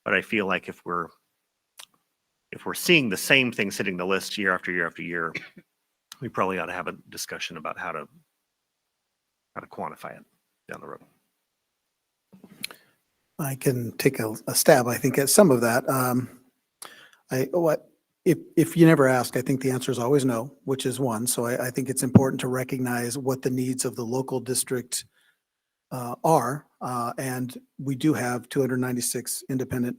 But I feel like if we're seeing the same thing sitting the list year after year after year, we probably ought to have a discussion about how to quantify it down the road. I can take a stab, I think, at some of that. If you never ask, I think the answer is always no, which is one. So I think it's important to recognize what the needs of the local district are. And we do have 296 independent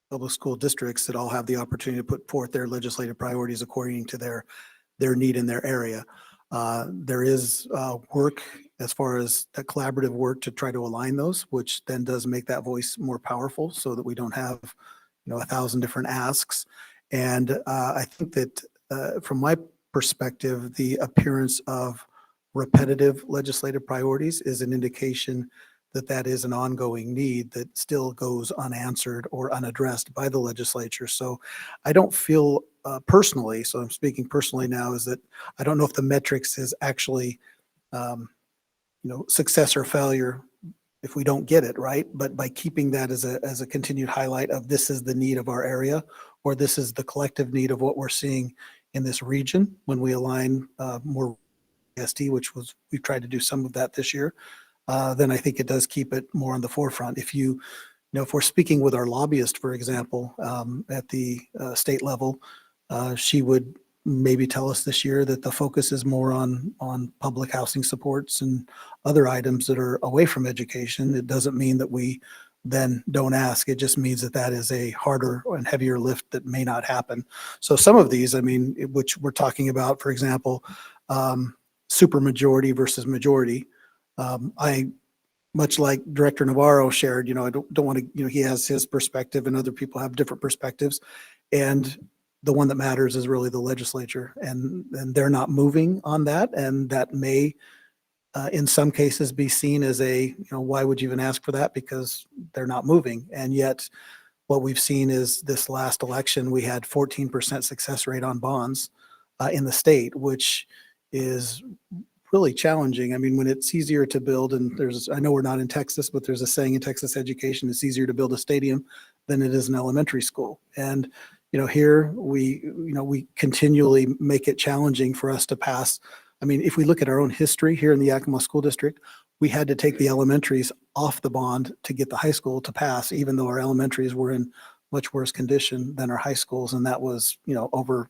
public school districts that all have the opportunity to put forth their legislative priorities according to their need in their area. There is work as far as the collaborative work to try to align those, which then does make that voice more powerful so that we don't have 1,000 different asks. And I think that from my perspective, the appearance of repetitive legislative priorities is an indication that that is an ongoing need that still goes unanswered or unaddressed by the legislature. So I don't feel personally, so I'm speaking personally now, is that I don't know if the metrics is actually, success or failure if we don't get it right, but by keeping that as a continued highlight of this is the need of our area, or this is the collective need of what we're seeing in this region when we align more SD, which was, we've tried to do some of that this year, then I think it does keep it more on the forefront. If if we're speaking with our lobbyist, for example, at the state level, she would maybe tell us this year that the focus is more on public housing supports and other items that are away from education. It doesn't mean that we then don't ask. It just means that that is a harder and heavier lift that may not happen. So some of these, I mean, which we're talking about, for example, supermajority versus majority. I, much like Director Navarro shared, I don't want to, he has his perspective and other people have different perspectives. And the one that matters is really the legislature, and they're not moving on that. And that may, in some cases, be seen as why would you even ask for that? Because they're not moving. And yet what we've seen is this last election, we had 14% success rate on bonds in the state, which is really challenging. I mean, when it's easier to build, and I know we're not in Texas, but there's a saying in Texas education, it's easier to build a stadium than it is an elementary school. And here we continually make it challenging for us to pass. I mean, if we look at our own history here in the Yakima School District, we had to take the elementaries off the bond to get the high school to pass, even though our elementaries were in much worse condition than our high schools. And that was, over,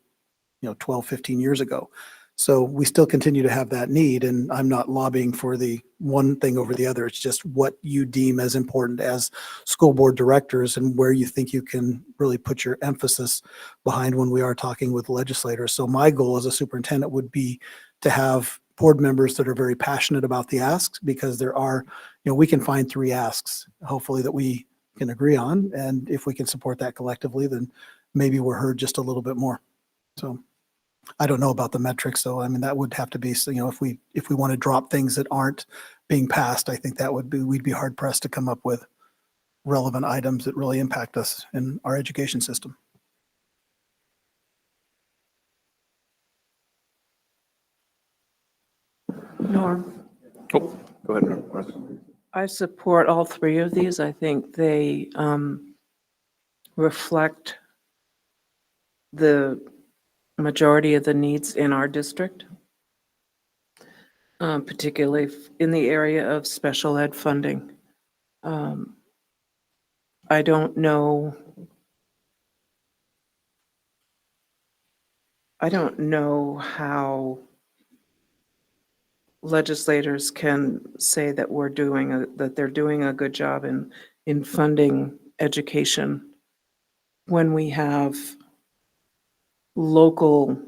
12, 15 years ago. So we still continue to have that need, and I'm not lobbying for the one thing over the other. It's just what you deem as important as school board directors and where you think you can really put your emphasis behind when we are talking with legislators. So my goal as a superintendent would be to have board members that are very passionate about the asks, because there are, we can find 3 asks, hopefully, that we can agree on. And if we can support that collectively, then maybe we're heard just a little bit more. So I don't know about the metrics, though. I mean, that would have to be, if we want to drop things that aren't being passed, I think we'd be hard pressed to come up with relevant items that really impact us in our education system. Norm. Oh, go ahead, Norm. I support all 3 of these. I think they reflect the majority of the needs in our district, particularly in the area of special ed funding. I don't know how legislators can say that that they're doing a good job in funding education when we have local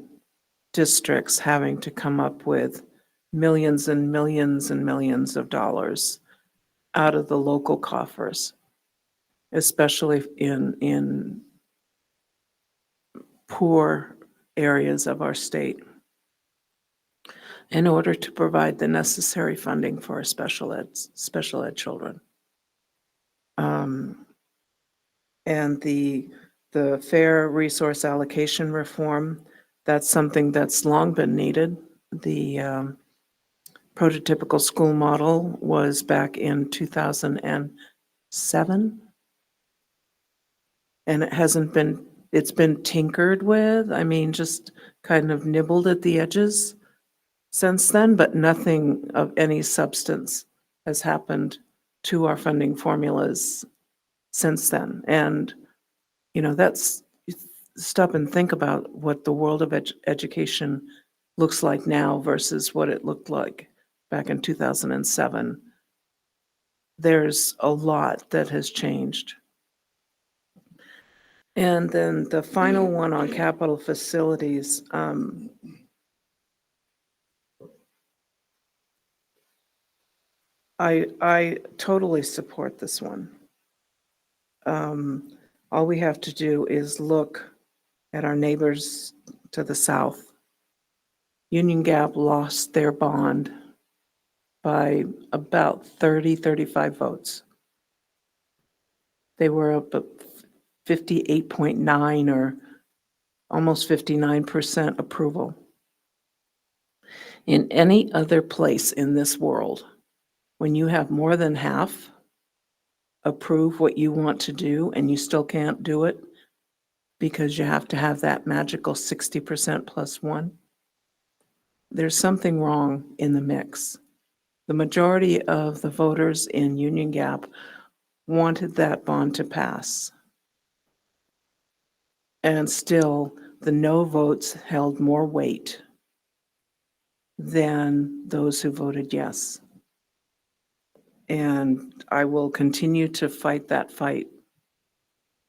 districts having to come up with millions and millions and millions of dollars out of the local coffers, especially in poor areas of our state, in order to provide the necessary funding for our special ed children. And the fair resource allocation reform, that's something that's long been needed. The prototypical school model was back in 2007. And it's been tinkered with. I mean, just kind of nibbled at the edges since then, but nothing of any substance has happened to our funding formulas since then. And, that's, stop and think about what the world of education looks like now versus what it looked like back in 2007. There's a lot that has changed. And then the final one on capital facilities, I totally support this one. All we have to do is look at our neighbors to the south. Union Gap lost their bond by about 35 votes. They were up at 58.9 or almost 59% approval. In any other place in this world, when you have more than half approve what you want to do and you still can't do it because you have to have that magical 60% plus one, there's something wrong in the mix. The majority of the voters in Union Gap wanted that bond to pass. And still, the no votes held more weight than those who voted yes. And I will continue to fight that fight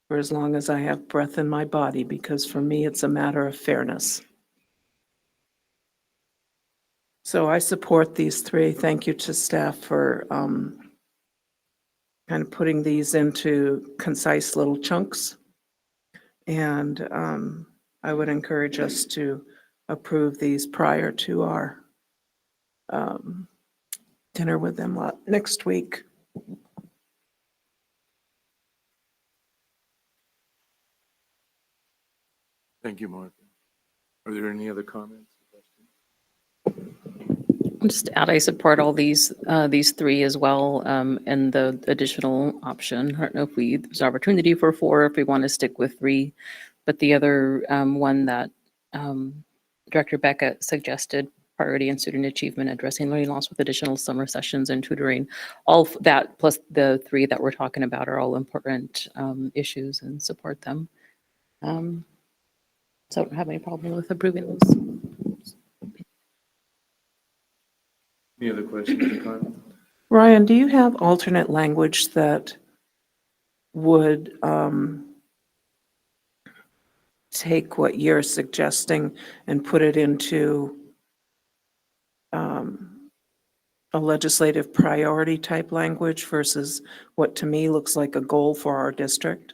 for as long as I have breath in my body, because for me, it's a matter of fairness. So I support these three. Thank you to staff for kind of putting these into concise little chunks. And I would encourage us to approve these prior to our dinner with them next week. Thank you, Martha. Are there any other comments? Just to add, I support all these three as well, and the additional option. I don't know if there's opportunity for 4, if we want to stick with 3, but the other one that Director Beckett suggested, priority and student achievement, addressing learning loss with additional summer sessions and tutoring, all that plus the 3 that we're talking about are all important issues, and support them. So I don't have any problem with approving those. Any other questions or comments? Ryan, do you have alternate language that would take what you're suggesting and put it into a legislative priority type language versus what to me looks like a goal for our district?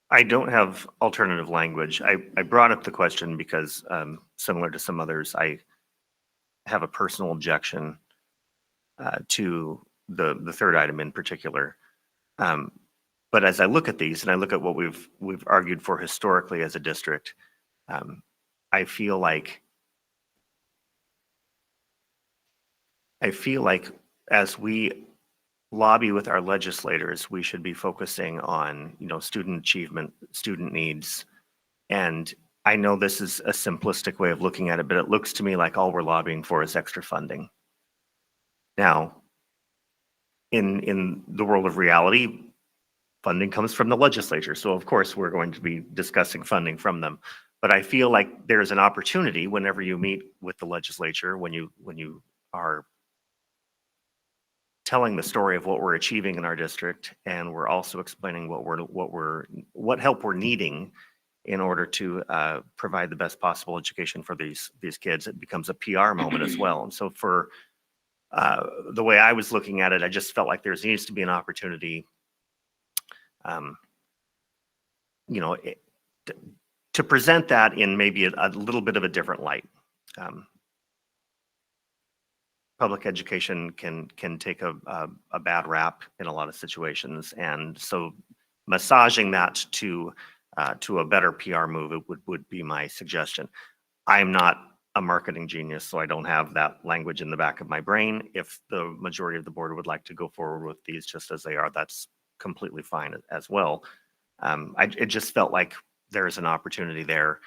I don't have alternative language. I brought up the question because similar to some others, I have a personal objection to the third item in particular. But as I look at these and I look at what we've argued for historically as a district, I feel like as we lobby with our legislators, we should be focusing on, student achievement, student needs. And I know this is a simplistic way of looking at it, but it looks to me like all we're lobbying for is extra funding. Now, in the world of reality, funding comes from the legislature. So of course, we're going to be discussing funding from them. But I feel like there's an opportunity whenever you meet with the legislature, when you are telling the story of what we're achieving in our district, and we're also explaining what help we're needing in order to provide the best possible education for these kids. It becomes a PR moment as well. And so for the way I was looking at it, I just felt like there needs to be an opportunity, to present that in maybe a little bit of a different light. Public education can take a bad rap in a lot of situations, and so massaging that to a better PR move would be my suggestion. I'm not a marketing genius, so I don't have that language in the back of my brain. If the majority of the board would like to go forward with these just as they are, that's completely fine as well. It just felt like there's an opportunity there.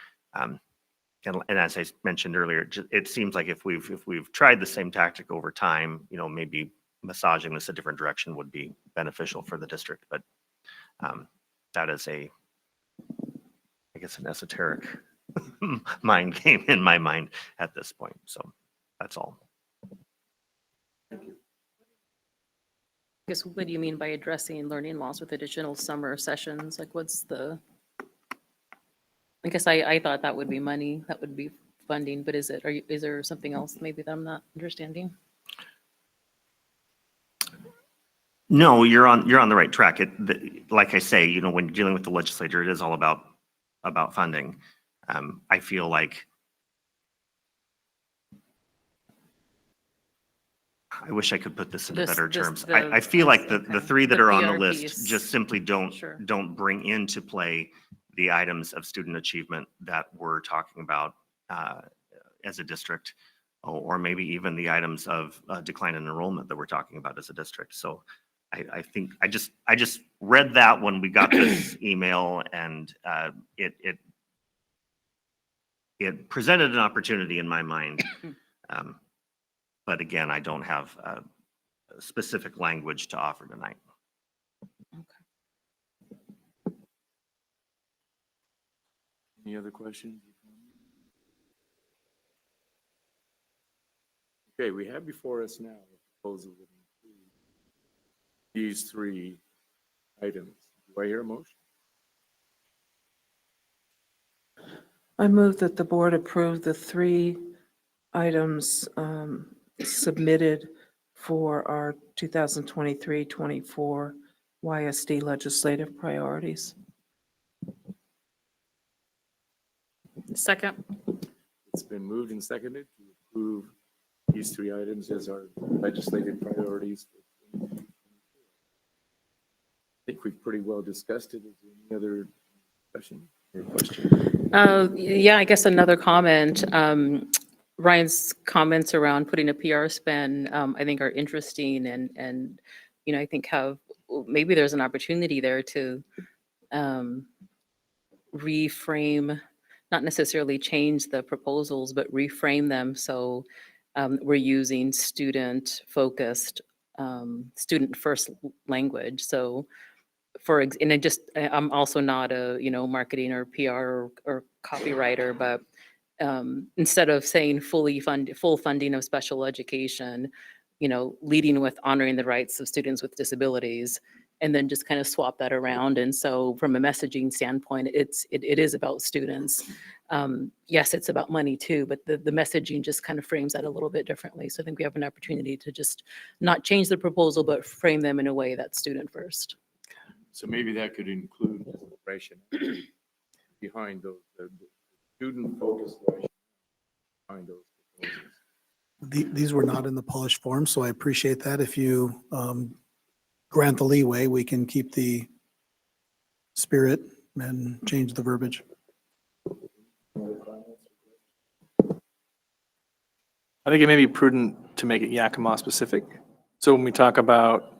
And as I mentioned earlier, it seems like if we've tried the same tactic over time, maybe massaging this a different direction would be beneficial for the district. But that is I guess, an esoteric mind game in my mind at this point. So that's all. I guess, what do you mean by addressing learning loss with additional summer sessions? Like, I guess I thought that would be money, that would be funding, but is there something else maybe that I'm not understanding? No, you're on the right track. Like I say, when dealing with the legislature, it is all about funding. I feel like I wish I could put this into better terms. I feel like the three that are on the list just simply don't bring into play the items of student achievement that we're talking about as a district, or maybe even the items of decline in enrollment that we're talking about as a district. So I think I just read that when we got this email, and it presented an opportunity in my mind. But again, I don't have specific language to offer tonight. Any other questions? Okay, we have before us now a proposal that includes these three items. Do I hear a motion? I move that the board approve the 3 items submitted for our 2023-24 YSD legislative priorities. Second. It's been moved and seconded to approve these three items as our legislative priorities. I think we've pretty well discussed it. Is there any other discussion or question? Yeah, I guess another comment. Ryan's comments around putting a PR spin, I think, are interesting, and I think maybe there's an opportunity there to reframe, not necessarily change the proposals, but reframe them so we're using student-focused, student-first language. So, I'm also not a marketing or PR or copywriter, but instead of saying full funding of special education, leading with honoring the rights of students with disabilities, and then just kind of swap that around. And so from a messaging standpoint, it is about students. Yes, it's about money too, but the messaging just kind of frames that a little bit differently. So I think we have an opportunity to just not change the proposal, but frame them in a way that's student first. So maybe that could include rationale behind those, the student-focused rationale behind those proposals. These were not in the polished form, so I appreciate that. If you grant the leeway, we can keep the spirit and change the verbiage. I think it may be prudent to make it Yakima specific. So when we talk about,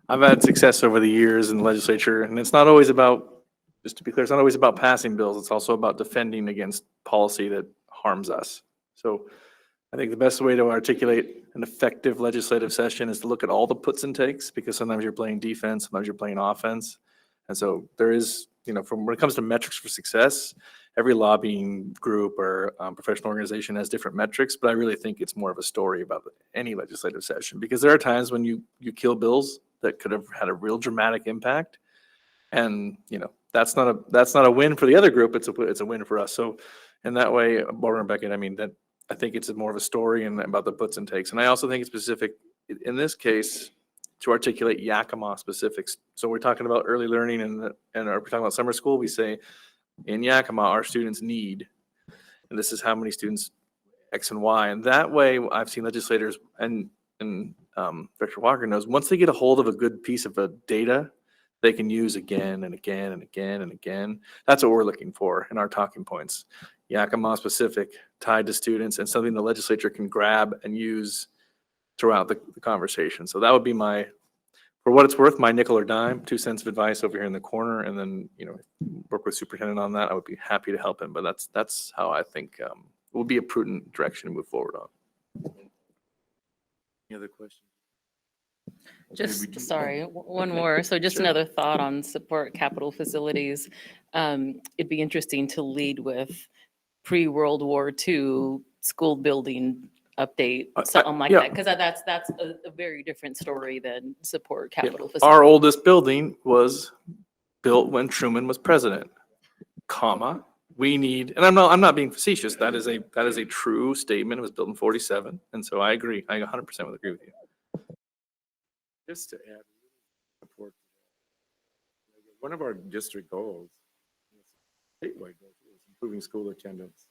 I've had success over the years in the legislature, and it's not always about, just to be clear, it's not always about passing bills. It's also about defending against policy that harms us. So I think the best way to articulate an effective legislative session is to look at all the puts and takes, because sometimes you're playing defense, sometimes you're playing offense. And so there is, from when it comes to metrics for success, every lobbying group or professional organization has different metrics, but I really think it's more of a story about any legislative session, because there are times when you kill bills that could have had a real dramatic impact. And, that's not a win for the other group. It's a win for us. So in that way, Barbara and Beckett, I mean, that I think it's more of a story and about the puts and takes. And I also think it's specific in this case to articulate Yakima specifics. So we're talking about early learning and we're talking about summer school. We say in Yakima, our students need, and this is how many students X and Y. And that way I've seen legislators and Director Walker knows, once they get a hold of a good piece of data, they can use again and again and again and again. That's what we're looking for in our talking points. Yakima specific, tied to students, and something the legislature can grab and use throughout the conversation. So that would be for what it's worth, my nickel or dime, 2 cents of advice over here in the corner, and then, work with superintendent on that. I would be happy to help him, but that's how I think will be a prudent direction to move forward on. Any other questions? Sorry, one more. So just another thought on support capital facilities. It'd be interesting to lead with pre-World War II school building update, something like that, because that's a very different story than support capital facilities. Our oldest building was built when Truman was president, comma. We need, and I'm not being facetious. That is a true statement. It was built in 47, and so I agree. I 100% would agree with you. Just to add support, one of our district goals, statewide goals, is improving school attendance.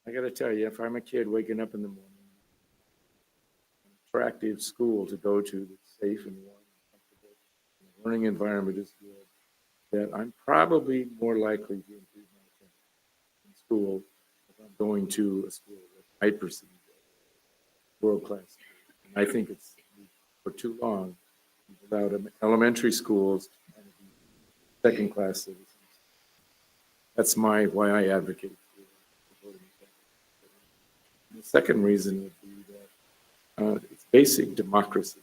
I got to tell you, if I'm a kid waking up in the morning, an attractive school to go to that's safe and warm and comfortable, and the learning environment is good, that I'm probably more likely to improve my attendance in school if I'm going to a school that I perceive as world-class. And I think it's for too long without elementary schools and second-class citizens. That's why I advocate for voting. The second reason would be that it's basic democracy.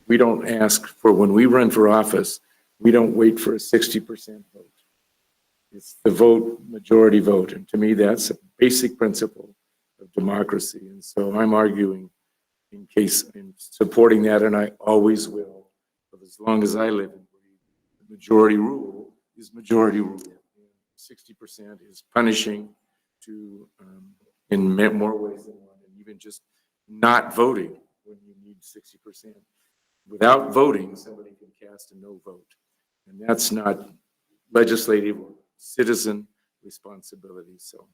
We don't ask for, when we run for office, we don't wait for a 60% vote. It's the vote, majority vote. And to me, that's a basic principle of democracy. And so I'm arguing in supporting that, and I always will, but as long as I live and breathe. The majority rule is majority rule. 60% is punishing in more ways than one, and even just not voting when you need 60%. Without voting, somebody can cast a no vote, and that's not legislative or citizen responsibility. So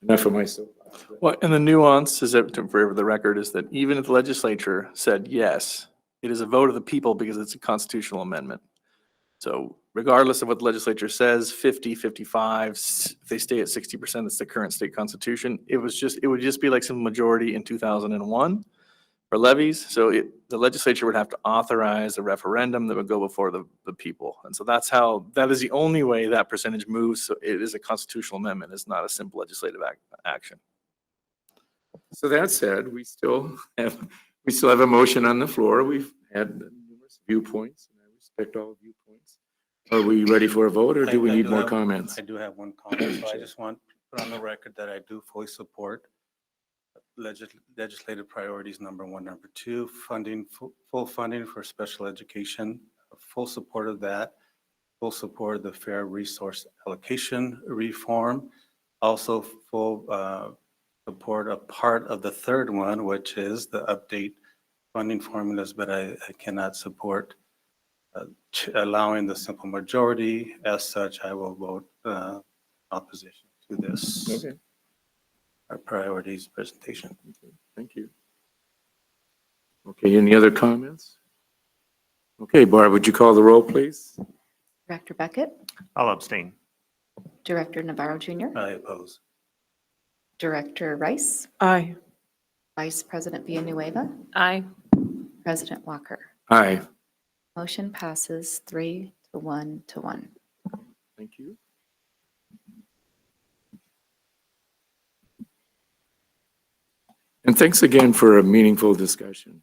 enough of my soapbox. Well, and the nuance is that, for the record, is that even if the legislature said yes, it is a vote of the people because it's a constitutional amendment. So regardless of what the legislature says, 50, 55, if they stay at 60%, that's the current state constitution. It would just be like some majority in 2001 for levies. So the legislature would have to authorize a referendum that would go before the people. And so that is the only way that percentage moves. So it is a constitutional amendment. It's not a simple legislative action. So that said, we still have a motion on the floor. We've had numerous viewpoints, and I respect all viewpoints. Are we ready for a vote, or do we need more comments? I do have one comment, so I just want to put on the record that I do fully support legislative priorities number 1. Number 2, full funding for special education, full support of that, full support of the fair resource allocation reform, also full support a part of the third one, which is the update funding formulas, but I cannot support allowing the simple majority. As such, I will vote opposition to this. Okay. Our priorities presentation. Okay, thank you. Okay, any other comments? Okay, Barb, would you call the roll, please? Director Beckett, I'll abstain. Director Navarro Jr., I oppose. Director Rice, Aye. Vice President Villanueva, Aye. President Walker. Aye. Motion passes 3 to 1 to 1. Thank you. And thanks again for a meaningful discussion.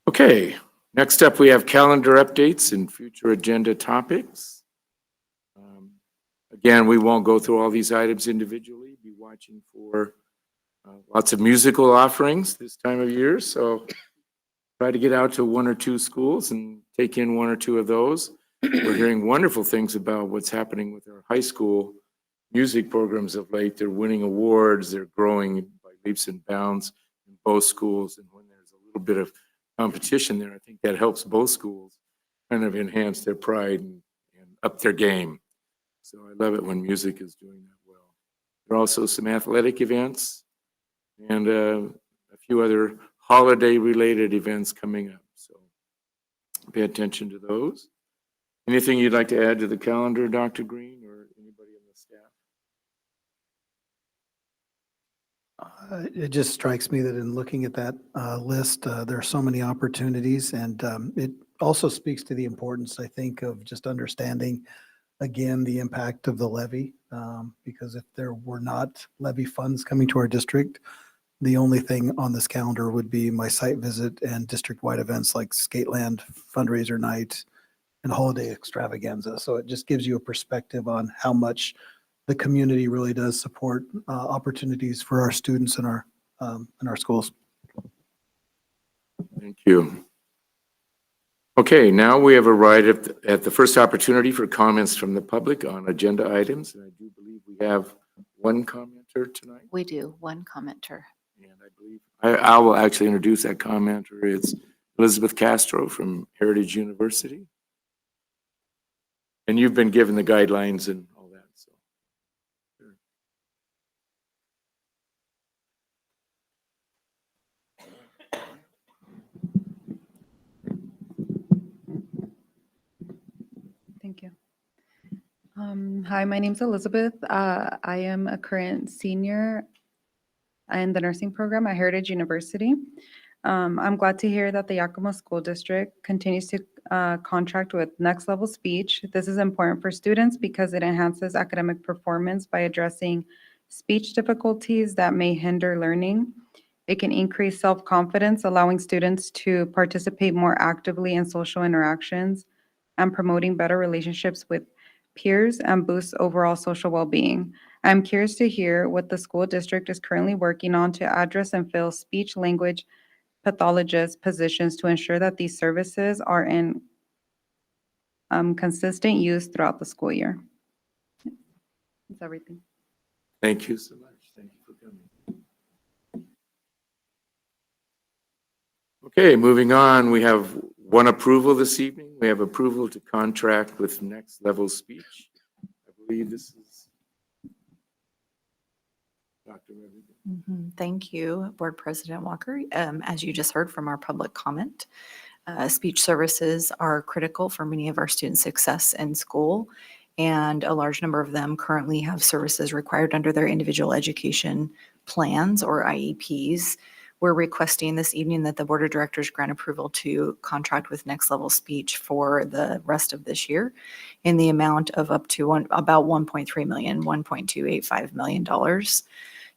Okay, next up we have calendar updates and future agenda topics. Again, we won't go through all these items individually. Be watching for lots of musical offerings this time of year. So try to get out to one or two schools and take in one or two of those. We're hearing wonderful things about what's happening with our high school music programs of late. They're winning awards. They're growing by leaps and bounds in both schools. And when there's a little bit of competition there, I think that helps both schools kind of enhance their pride and up their game. So I love it when music is doing that well. There are also some athletic events and a few other holiday-related events coming up. So pay attention to those. Anything you'd like to add to the calendar, Dr. Green, or anybody on the staff? It just strikes me that in looking at that list, there are so many opportunities, and it also speaks to the importance, I think, of just understanding, again, the impact of the levy, because if there were not levy funds coming to our district, the only thing on this calendar would be my site visit and district-wide events like Skateland fundraiser night and holiday extravaganza. So it just gives you a perspective on how much the community really does support opportunities for our students in our schools. Thank you. Okay, now we have arrived at the first opportunity for comments from the public on agenda items. And I do believe we have one commenter tonight. We do, one commenter. And I believe I will actually introduce that commenter. It's Elizabeth Castro from Heritage University. And you've been given the guidelines and all that. So. Sure. Thank you. Hi, my name's Elizabeth. I am a current senior in the nursing program at Heritage University. I'm glad to hear that the Yakima School District continues to contract with Next Level Speech. This is important for students because it enhances academic performance by addressing speech difficulties that may hinder learning. It can increase self-confidence, allowing students to participate more actively in social interactions and promoting better relationships with peers and boosts overall social well-being. I'm curious to hear what the school district is currently working on to address and fill speech language pathologist positions to ensure that these services are in consistent use throughout the school year. That's everything. Thank you so much. Thank you for coming. Okay, moving on. We have one approval this evening. We have approval to contract with Next Level Speech. I believe this is Dr. Rodriguez. Thank you, Board President Walker. As you just heard from our public comment, speech services are critical for many of our students' success in school, and a large number of them currently have services required under their individual education plans or IEPs. We're requesting this evening that the Board of Directors grant approval to contract with Next Level Speech for the rest of this year in the amount of up to about $1.3 million, $1.285 million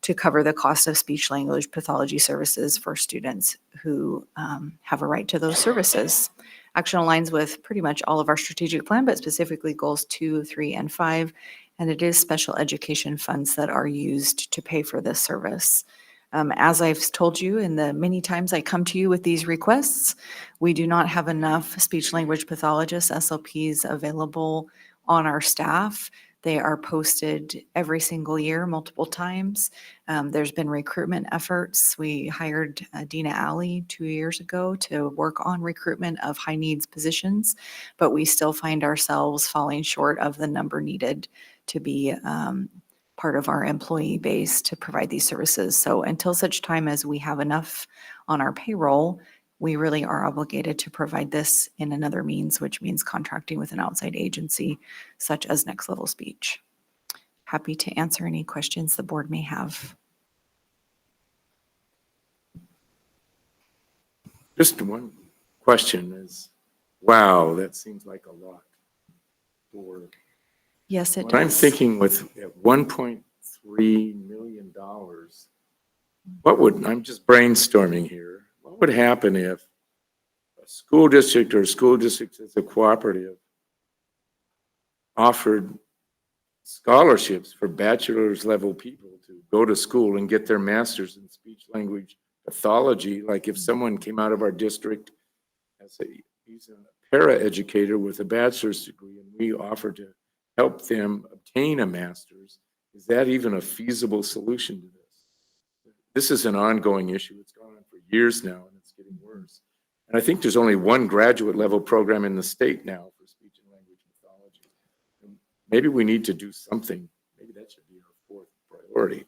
to cover the cost of speech language pathology services for students who have a right to those services. Action aligns with pretty much all of our strategic plan, but specifically goals 2, 3, and 5. And it is special education funds that are used to pay for this service. As I've told you in the many times I come to you with these requests, we do not have enough speech language pathologists, SLPs, available on our staff. They are posted every single year, multiple times. There's been recruitment efforts. We hired Dina Alley 2 years ago to work on recruitment of high needs positions, but we still find ourselves falling short of the number needed to be part of our employee base to provide these services. So until such time as we have enough on our payroll, we really are obligated to provide this in another means, which means contracting with an outside agency such as Next Level Speech. Happy to answer any questions the board may have. Just one question is, wow, that seems like a lot. For Yes, it what does. I'm thinking with $1.3 million, what would, I'm just brainstorming here, what would happen if a school district or a school district as a cooperative offered scholarships for bachelor's level people to go to school and get their master's in speech language pathology. Like if someone came out of our district as he's a para-educator with a bachelor's degree, and we offer to help them obtain a master's, is that even a feasible solution to this? This is an ongoing issue. It's gone on for years now, and it's getting worse. And I think there's only one graduate level program in the state now for speech and language pathology. And maybe we need to do something. Maybe that should be our fourth priority.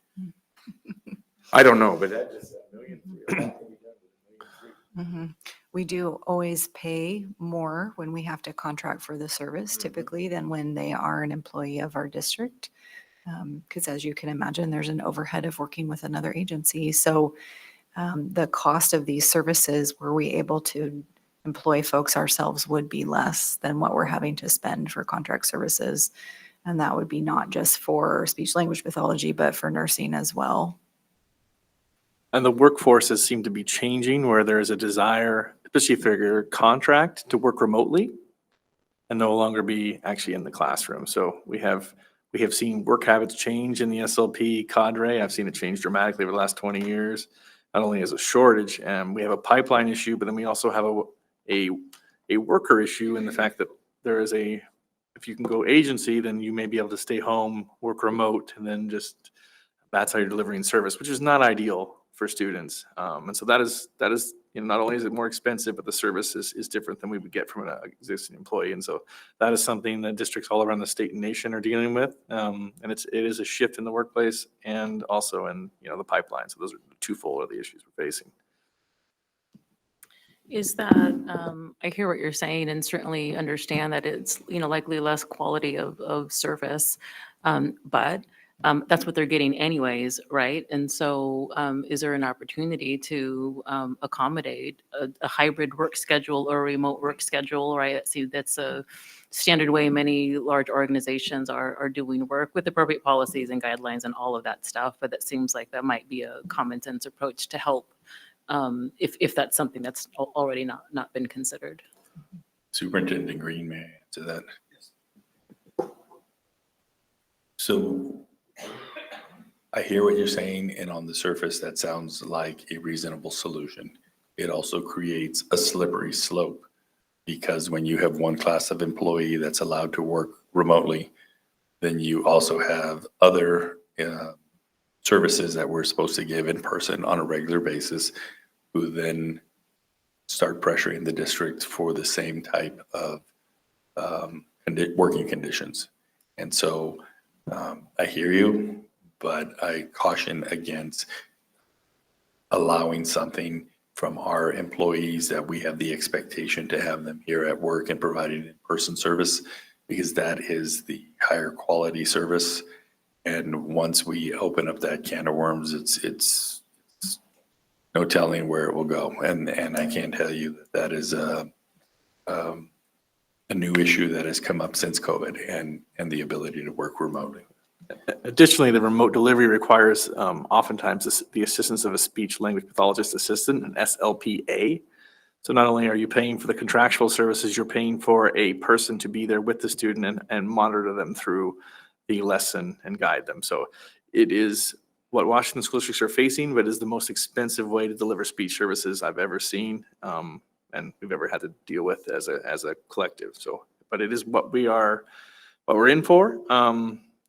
I don't know, but that just $1.3 million. We do always pay more when we have to contract for the service typically than when they are an employee of our district. Because as you can imagine, there's an overhead of working with another agency. So the cost of these services, were we able to employ folks ourselves, would be less than what we're having to spend for contract services. And that would be not just for speech language pathology, but for nursing as well. And the workforces seem to be changing where there is a desire, especially for your contract, to work remotely and no longer be actually in the classroom. So we have seen work habits change in the SLP cadre. I've seen it change dramatically over the last 20 years. Not only as a shortage, we have a pipeline issue, but then we also have a worker issue in the fact that there is if you can go agency, then you may be able to stay home, work remote, and then just that's how you're delivering service, which is not ideal for students. And so that is, not only is it more expensive, but the service is different than we would get from an existing employee. And so that is something that districts all around the state and nation are dealing with. And it is a shift in the workplace and also in, the pipeline. So those are twofold of the issues we're facing. Is that, I hear what you're saying and certainly understand that it's, likely less quality of service, but that's what they're getting anyways, right? And so is there an opportunity to accommodate a hybrid work schedule or a remote work schedule, right? See, that's a standard way many large organizations are doing work with appropriate policies and guidelines and all of that stuff, but that seems like that might be a common sense approach to help if that's something that's already not been considered. Superintendent Green, may I answer that? So I hear what you're saying, and on the surface, that sounds like a reasonable solution. It also creates a slippery slope because when you have one class of employee that's allowed to work remotely, then you also have other services that we're supposed to give in person on a regular basis, who then start pressuring the district for the same type of working conditions. And so I hear you, but I caution against allowing something from our employees that we have the expectation to have them here at work and providing in-person service, because that is the higher quality service. And once we open up that can of worms, it's no telling where it will go. And I can tell you that is a new issue that has come up since COVID and the ability to work remotely. Additionally, the remote delivery requires oftentimes the assistance of a speech language pathologist assistant, an SLPA. So not only are you paying for the contractual services, you're paying for a person to be there with the student and monitor them through the lesson and guide them. So it is what Washington school districts are facing, but is the most expensive way to deliver speech services I've ever seen and we've ever had to deal with as a collective. So, but it is what we're in for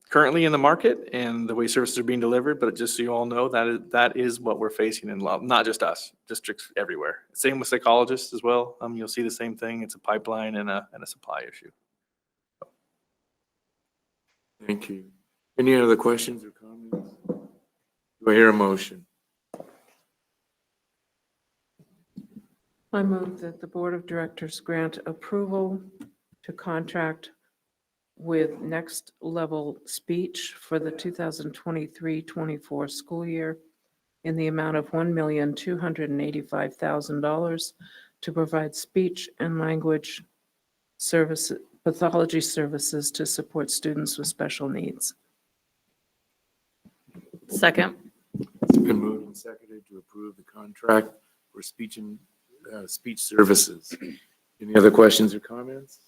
currently in the market and the way services are being delivered. But just so you all know, that is what we're facing in law, not just us, districts everywhere. Same with psychologists as well. You'll see the same thing. It's a pipeline and a supply issue. Thank you. Any other questions or comments? Do I hear a motion? I move that the Board of Directors grant approval to contract with Next Level Speech for the 2023-24 school year in the amount of $1,285,000 to provide speech and language services, pathology services to support students with special needs. Second. It's been moved and seconded to approve the contract for speech and speech services. Any other questions or comments?